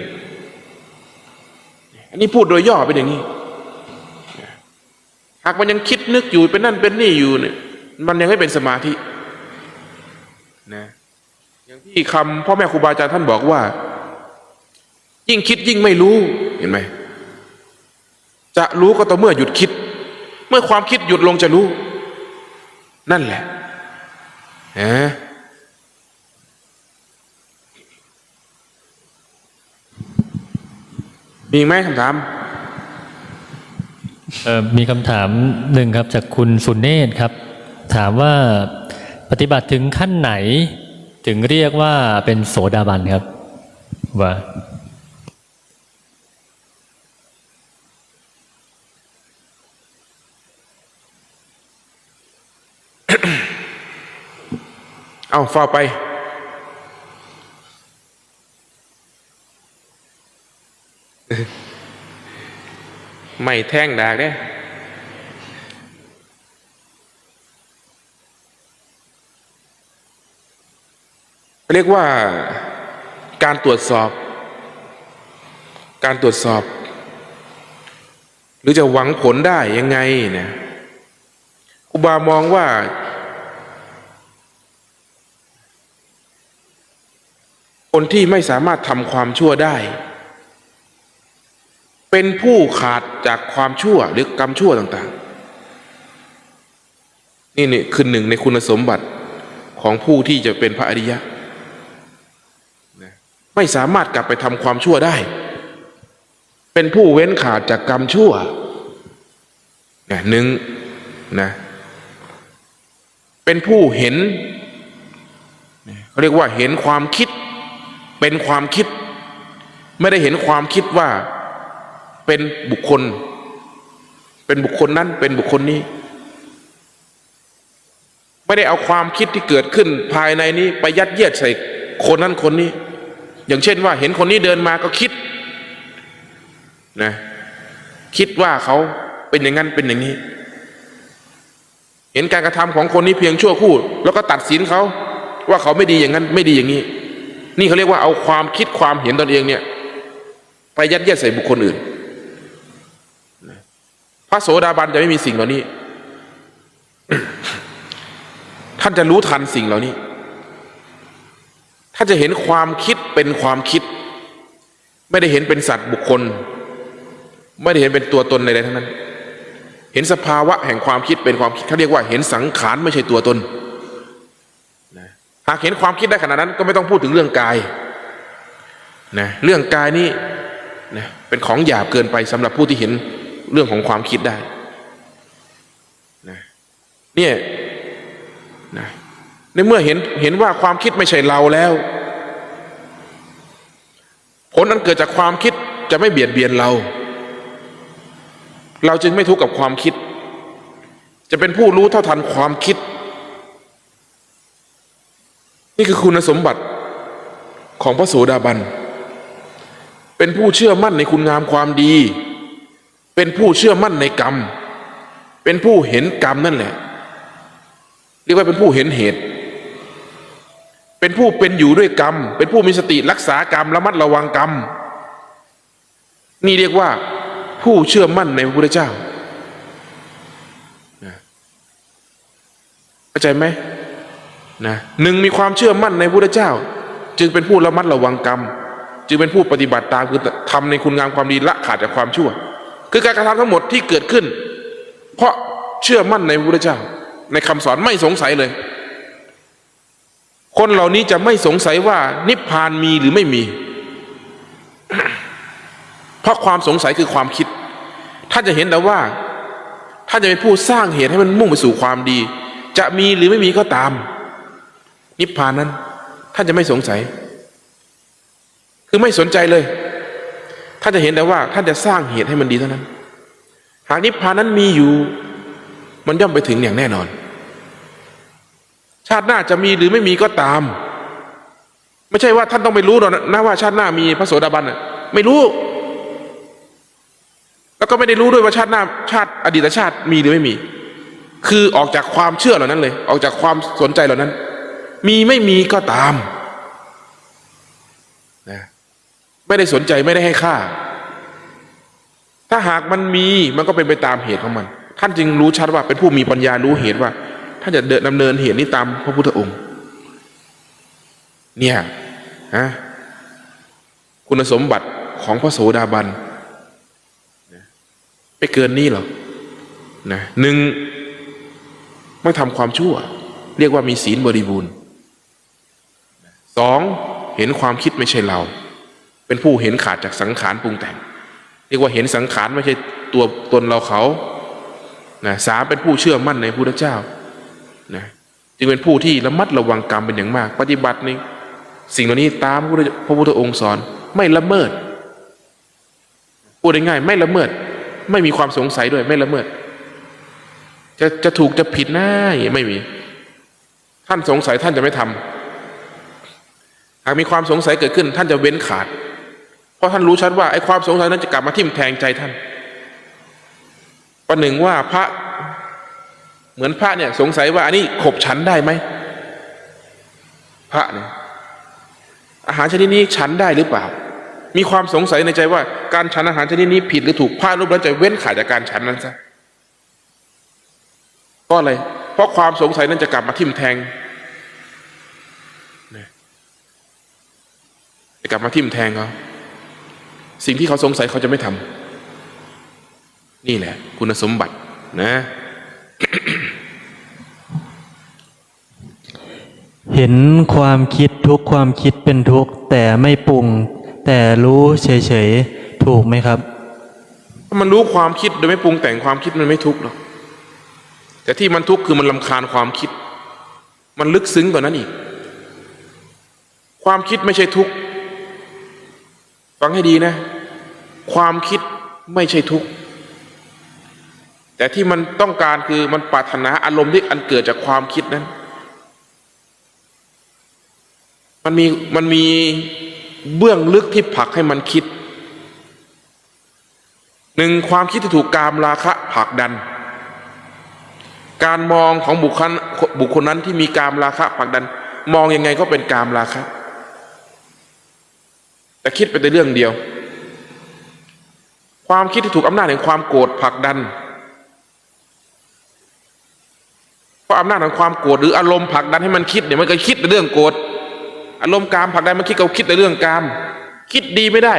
อันนี้พูดโดยย่อเป็นอย่างนี้หากมันยังคิดนึกอยู่เป็นนั่นเป็นนี่อยู่เนี่ยมันยังไม่เป็นสมาธินะอย่างที่คำพ่อแม่ครูบาอาจารย์ท่านบอกว่ายิ่งคิดยิ่งไม่รู้เห็นไหมจะรู้ก็ต่อเมื่อหยุดคิดเมื่อความคิดหยุดลงจะรู้นั่นแหละมีไหมคำถามมีคำถามหนึ่งครับจากคุณสุเนศครับถามว่าปฏิบัติถึงขั้นไหนถึงเรียกว่าเป็นโสดาบันครับว่า เอาเฝ้าไปไม่แท่งดากเนี่ยเรียกว่าการตรวจสอบหรือจะหวังผลได้ยังไงเนี่ยครูบามองว่าคนที่ไม่สามารถทำความชั่วได้เป็นผู้ขาดจากความชั่วหรือกรรมชั่วต่างๆนี่คือหนึ่งในคุณสมบัติของผู้ที่จะเป็นพระอริยะไม่สามารถกลับไปทำความชั่วได้เป็นผู้เว้นขาดจากกรรมชั่วหนึ่งนะเป็นผู้เห็น เขาเรียกว่าเห็นความคิดเป็นความคิด ไม่ได้เห็นความคิดว่าเป็นบุคคลนั้นเป็นบุคคลนี้ไม่ได้เอาความคิดที่เกิดขึ้นภายในนี้ไปยัดเยียดใส่คนนั้นคนนี้อย่างเช่นว่าเห็นคนนี้เดินมาก็คิดนะคิดว่าเขาเป็นอย่างนั้นเป็นอย่างนี้เห็นการกระทำของคนนี้เพียงชั่วครู่แล้วก็ตัดสินเขาว่าเขาไม่ดีอย่างนั้นไม่ดีอย่างนี้นี่เขาเรียกว่าเอาความคิดความเห็นตนเองเนี่ยไปยัดเยียดใส่บุคคลอื่นพระโสดาบันจะไม่มีสิ่งเหล่านี้ ท่านจะรู้ทันสิ่งเหล่านี้ท่านจะเห็นความคิดเป็นความคิดไม่ได้เห็นเป็นสัตว์บุคคลไม่ได้เห็นเป็นตัวตนใดๆทั้งนั้นเห็นสภาวะแห่งความคิดเป็นความคิดเขาเรียกว่าเห็นสังขารไม่ใช่ตัวตนหากเห็นความคิดได้ขนาดนั้นก็ไม่ต้องพูดถึงเรื่องกายนะเรื่องกายนี่นะเป็นของหยาบเกินไปสำหรับผู้ที่เห็นเรื่องของความคิดได้นะเนี่ยนะในเมื่อเห็นว่าความคิดไม่ใช่เราแล้วผลนั้นเกิดจากความคิดจะไม่เบียดเบียนเราจึงไม่ทุกข์กับความคิดจะเป็นผู้รู้เท่าทันความคิดนี่คือคุณสมบัติของพระโสดาบันเป็นผู้เชื่อมั่นในคุณงามความดีเป็นผู้เชื่อมั่นในกรรมเป็นผู้เห็นกรรมนั่นแหละเรียกว่าเป็นผู้เห็นเหตุเป็นผู้เป็นอยู่ด้วยกรรมเป็นผู้มีสติรักษากรรมระมัดระวังกรรมนี่เรียกว่าผู้เชื่อมั่นในพระพุทธเจ้าเข้าใจไหมนะหนึ่งมีความเชื่อมั่นในพระพุทธเจ้าจึงเป็นผู้ระมัดระวังกรรมจึงเป็นผู้ปฏิบัติตามคือทำในคุณงามความดีละขาดจากความชั่วคือการกระทำทั้งหมดที่เกิดขึ้นเพราะเชื่อมั่นในพระพุทธเจ้าในคำสอนไม่สงสัยเลยคนเหล่านี้จะไม่สงสัยว่านิพพานมีหรือไม่มี เพราะความสงสัยคือความคิดท่านจะเห็นแต่ว่าท่านจะเป็นผู้สร้างเหตุให้มันมุ่งไปสู่ความดีจะมีหรือไม่มีก็ตามนิพพานนั้นท่านจะไม่สงสัยคือไม่สนใจเลยท่านจะเห็นแต่ว่าท่านจะสร้างเหตุให้มันดีเท่านั้นหากนิพพานนั้นมีอยู่มันย่อมไปถึงอย่างแน่นอนชาติหน้าจะมีหรือไม่มีก็ตามไม่ใช่ว่าท่านต้องไปรู้หรอกนะว่าชาติหน้ามีพระโสดาบันไม่รู้แล้วก็ไม่ได้รู้ด้วยว่าชาติหน้าชาติอดีตชาติมีหรือไม่มีคือออกจากความเชื่อเหล่านั้นเลยออกจากความสนใจเหล่านั้นมีไม่มีก็ตามนะไม่ได้สนใจไม่ได้ให้ค่าถ้าหากมันมีมันก็เป็นไปตามเหตุของมันท่านจึงรู้ชัดว่าเป็นผู้มีปัญญารู้เหตุว่าท่านจะดำเนินเหตุนี้ตามพระพุทธองค์เนี่ยคุณสมบัติของพระโสดาบันไม่เกินนี้หรอกนะหนึ่งไม่ทำความชั่วเรียกว่ามีศีลบริบูรณ์สองเห็นความคิดไม่ใช่เราเป็นผู้เห็นขาดจากสังขารปรุงแต่งเรียกว่าเห็นสังขารไม่ใช่ตัวตนเราเขานะสามเป็นผู้เชื่อมั่นในพระพุทธเจ้านะจึงเป็นผู้ที่ระมัดระวังกรรมเป็นอย่างมากปฏิบัติในสิ่งเหล่านี้ตามพระพุทธองค์สอนไม่ละเมิดพูดง่ายๆไม่ละเมิดไม่มีความสงสัยด้วยไม่ละเมิดจะถูกจะผิดนะไม่มีท่านสงสัยท่านจะไม่ทำหากมีความสงสัยเกิดขึ้นท่านจะเว้นขาดเพราะท่านรู้ชัดว่าไอ้ความสงสัยนั้นจะกลับมาทิ่มแทงใจท่านประหนึ่งว่าพระเหมือนพระเนี่ยสงสัยว่าอันนี้ขบฉันได้ไหมพระเนี่ยอาหารชนิดนี้ฉันได้หรือเปล่ามีความสงสัยในใจว่าการฉันอาหารชนิดนี้ผิดหรือถูกพระรูปนั้นจะเว้นขาดจากการฉันนั้นซะก็อะไรเพราะความสงสัยนั้นจะกลับมาทิ่มแทงจะกลับมาทิ่มแทงเขาสิ่งที่เขาสงสัยเขาจะไม่ทำนี่แหละคุณสมบัตินะ เห็นความคิดทุกความคิดเป็นทุกข์แต่ไม่ปรุงแต่รู้เฉยๆถูกไหมครับถ้ามันรู้ความคิดโดยไม่ปรุงแต่งความคิดมันไม่ทุกข์หรอกแต่ที่มันทุกข์คือมันรำคาญความคิดมันลึกซึ้งกว่านั้นอีก ความคิดไม่ใช่ทุกข์ฟังให้ดีนะ ความคิดไม่ใช่ทุกข์แต่ที่มันต้องการคือมันปรารถนาอารมณ์ที่อันเกิดจากความคิดนั้นมันมีเบื้องลึกที่ผลักให้มันคิดหนึ่งความคิดที่ถูกกามราคะผลักดันการมองของบุคคลนั้นที่มีกามราคะผลักดันมองยังไงก็เป็นกามราคะแต่คิดไปแต่เรื่องเดียวความคิดที่ถูกอำนาจแห่งความโกรธผลักดันเพราะอำนาจของความโกรธหรืออารมณ์ผลักดันให้มันคิดเนี่ยมันก็คิดแต่เรื่องโกรธอารมณ์กามผลักดันมันคิดแต่เรื่องกามคิดดีไม่ได้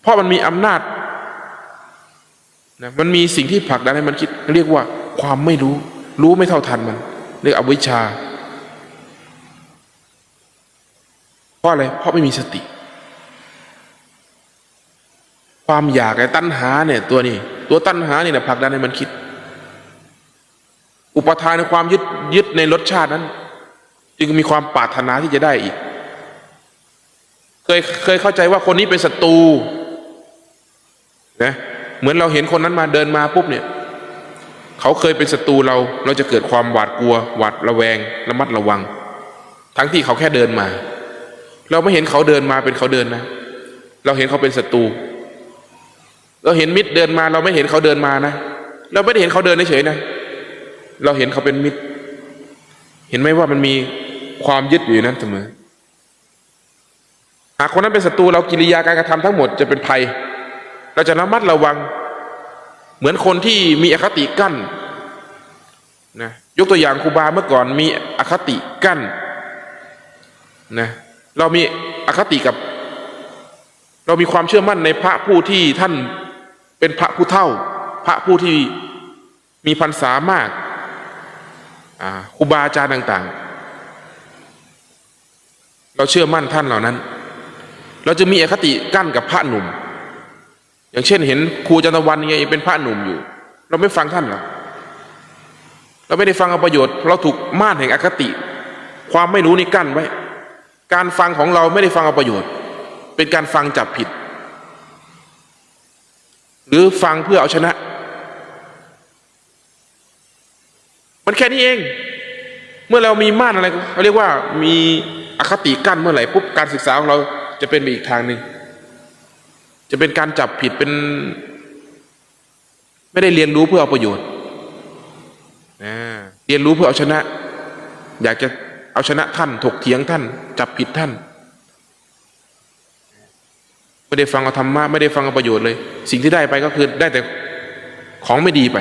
เพราะมันมีอำนาจนะมันมีสิ่งที่ผลักดันให้มันคิดเรียกว่าความไม่รู้ไม่เท่าทันมันเรียกอวิชชาเพราะอะไรเพราะไม่มีสติความอยากไอ้ตัณหาเนี่ยตัวตัณหาเนี่ยผลักดันให้มันคิดอุปทานในความยึดในรสชาตินั้นจึงมีความปรารถนาที่จะได้อีกเคยเข้าใจว่าคนนี้เป็นศัตรูนะเหมือนเราเห็นคนนั้นมาเดินมาปุ๊บเนี่ยเขาเคยเป็นศัตรูเราจะเกิดความหวาดกลัวหวาดระแวงระมัดระวังทั้งที่เขาแค่เดินมาเราไม่เห็นเขาเดินมาเป็นเขาเดินนะเราเห็นเขาเป็นศัตรูเราเห็นมิตรเดินมาเราไม่เห็นเขาเดินมานะเราไม่ได้เห็นเขาเดินเฉยๆนะเราเห็นเขาเป็นมิตรเห็นไหมว่ามันมีความยึดอยู่นั้นเสมอหากคนนั้นเป็นศัตรูเรากิริยาการกระทำทั้งหมดจะเป็นภัยเราจะระมัดระวังเหมือนคนที่มีอคติกั้นนะยกตัวอย่างครูบาเมื่อก่อนมีอคติกั้นนะเรามีอคติกับเรามีความเชื่อมั่นในพระผู้ที่ท่านเป็นพระผู้เฒ่าพระผู้ที่มีพรรษามากครูบาอาจารย์ต่างๆเราเชื่อมั่นท่านเหล่านั้นเราจะมีอคติกั้นกับพระหนุ่มอย่างเช่นเห็นครูจันทวันยังไงเป็นพระหนุ่มอยู่เราไม่ฟังท่านหรอกเราไม่ได้ฟังเอาประโยชน์เราถูกม่านแห่งอคติความไม่รู้นี่กั้นไว้การฟังของเราไม่ได้ฟังเอาประโยชน์เป็นการฟังจับผิดหรือฟังเพื่อเอาชนะมันแค่นี้เองเมื่อเรามีม่านอะไรเขาเรียกว่ามีอคติกั้นเมื่อไหร่ปุ๊บการศึกษาของเราจะเป็นไปอีกทางหนึ่งจะเป็นการจับผิดเป็นไม่ได้เรียนรู้เพื่อเอาประโยชน์เรียนรู้เพื่อเอาชนะอยากจะเอาชนะท่านถกเถียงท่านจับผิดท่านไม่ได้ฟังเอาธรรมะไม่ได้ฟังเอาประโยชน์เลยสิ่งที่ได้ไปก็คือได้แต่ของไม่ดีไป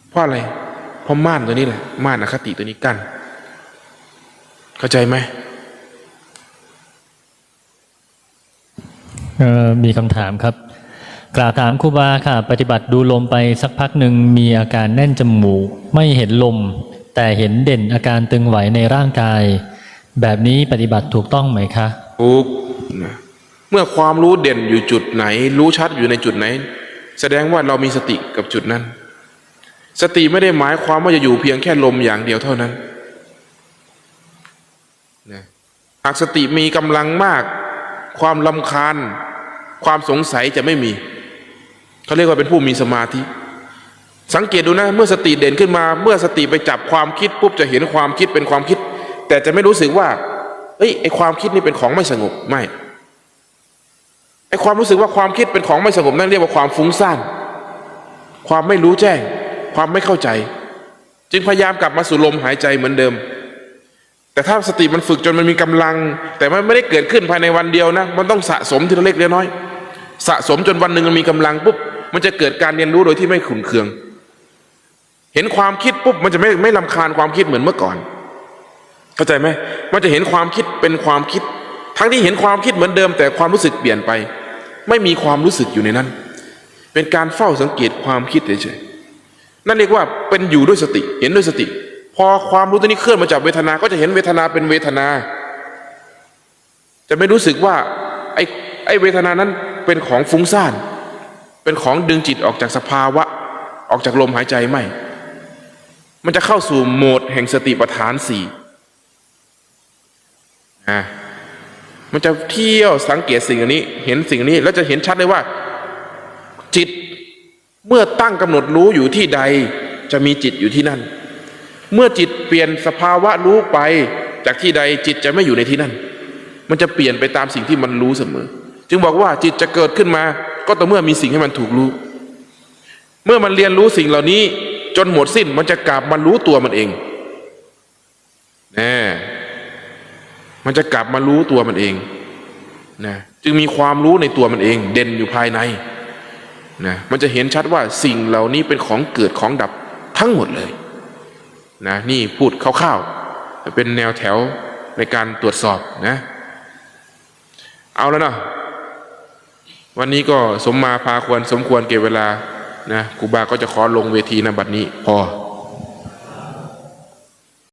เพราะอะไรเพราะม่านตัวนี้แหละม่านอคติตัวนี้กั้นเข้าใจไหมมีคำถามครับกราบถามครูบาค่ะปฏิบัติดูลมไปสักพักหนึ่งมีอาการแน่นจมูกไม่เห็นลมแต่เห็นเด่นอาการตึงไหวในร่างกายแบบนี้ปฏิบัติถูกต้องไหมคะถูกเมื่อความรู้เด่นอยู่จุดไหนรู้ชัดอยู่ในจุดไหนแสดงว่าเรามีสติกับจุดนั้นสติไม่ได้หมายความว่าจะอยู่เพียงแค่ลมอย่างเดียวเท่านั้นหากสติมีกำลังมากความรำคาญความสงสัยจะไม่มีเขาเรียกว่าเป็นผู้มีสมาธิสังเกตดูนะเมื่อสติเด่นขึ้นมาเมื่อสติไปจับความคิดปุ๊บจะเห็นความคิดเป็นความคิดแต่จะไม่รู้สึกว่าไอ้ความคิดนี่เป็นของไม่สงบไม่ไอ้ความรู้สึกว่าความคิดเป็นของไม่สงบนั่นเรียกว่าความฟุ้งซ่านความไม่รู้แจ้งความไม่เข้าใจจึงพยายามกลับมาสู่ลมหายใจเหมือนเดิมแต่ถ้าสติมันฝึกจนมันมีกำลังแต่มันไม่ได้เกิดขึ้นภายในวันเดียวนะมันต้องสะสมทีละเล็กทีละน้อยสะสมจนวันหนึ่งมันมีกำลังปุ๊บมันจะเกิดการเรียนรู้โดยที่ไม่ขุ่นเคืองเห็นความคิดปุ๊บมันจะไม่รำคาญความคิดเหมือนเมื่อก่อนเข้าใจไหมมันจะเห็นความคิดเป็นความคิดทั้งที่เห็นความคิดเหมือนเดิมแต่ความรู้สึกเปลี่ยนไปไม่มีความรู้สึกอยู่ในนั้นเป็นการเฝ้าสังเกตความคิดเฉยๆนั่นเรียกว่าเป็นอยู่ด้วยสติเห็นด้วยสติพอความรู้ตัวนี้เคลื่อนมาจากเวทนาก็จะเห็นเวทนาเป็นเวทนาจะไม่รู้สึกว่าไอ้เวทนานั้นเป็นของฟุ้งซ่านเป็นของดึงจิตออกจากสภาวะออกจากลมหายใจไม่มันจะเข้าสู่โหมดแห่งสติปัฏฐานสี่ นะมันจะเที่ยวสังเกตสิ่งอันนี้เห็นสิ่งนี้แล้วจะเห็นชัดเลยว่า จิตเมื่อตั้งกำหนดรู้อยู่ที่ใดจะมีจิตอยู่ที่นั่น เมื่อจิตเปลี่ยนสภาวะรู้ไปจากที่ใดจิตจะไม่อยู่ในที่นั่นมันจะเปลี่ยนไปตามสิ่งที่มันรู้เสมอจึงบอกว่าจิตจะเกิดขึ้นมาก็ต่อเมื่อมีสิ่งให้มันถูกรู้เมื่อมันเรียนรู้สิ่งเหล่านี้จนหมดสิ้นมันจะกลับมารู้ตัวมันเองมันจะกลับมารู้ตัวมันเองนะจึงมีความรู้ในตัวมันเองเด่นอยู่ภายในนะมันจะเห็นชัดว่าสิ่งเหล่านี้เป็นของเกิดของดับทั้งหมดเลยนะนี่พูดคร่าวๆเป็นแนวแถวในการตรวจสอบนะเอาแล้วเนาะวันนี้ก็สมมาพาควรสมควรเก็บเวลานะครูบาก็จะขอลงเวทีณบัดนี้พอ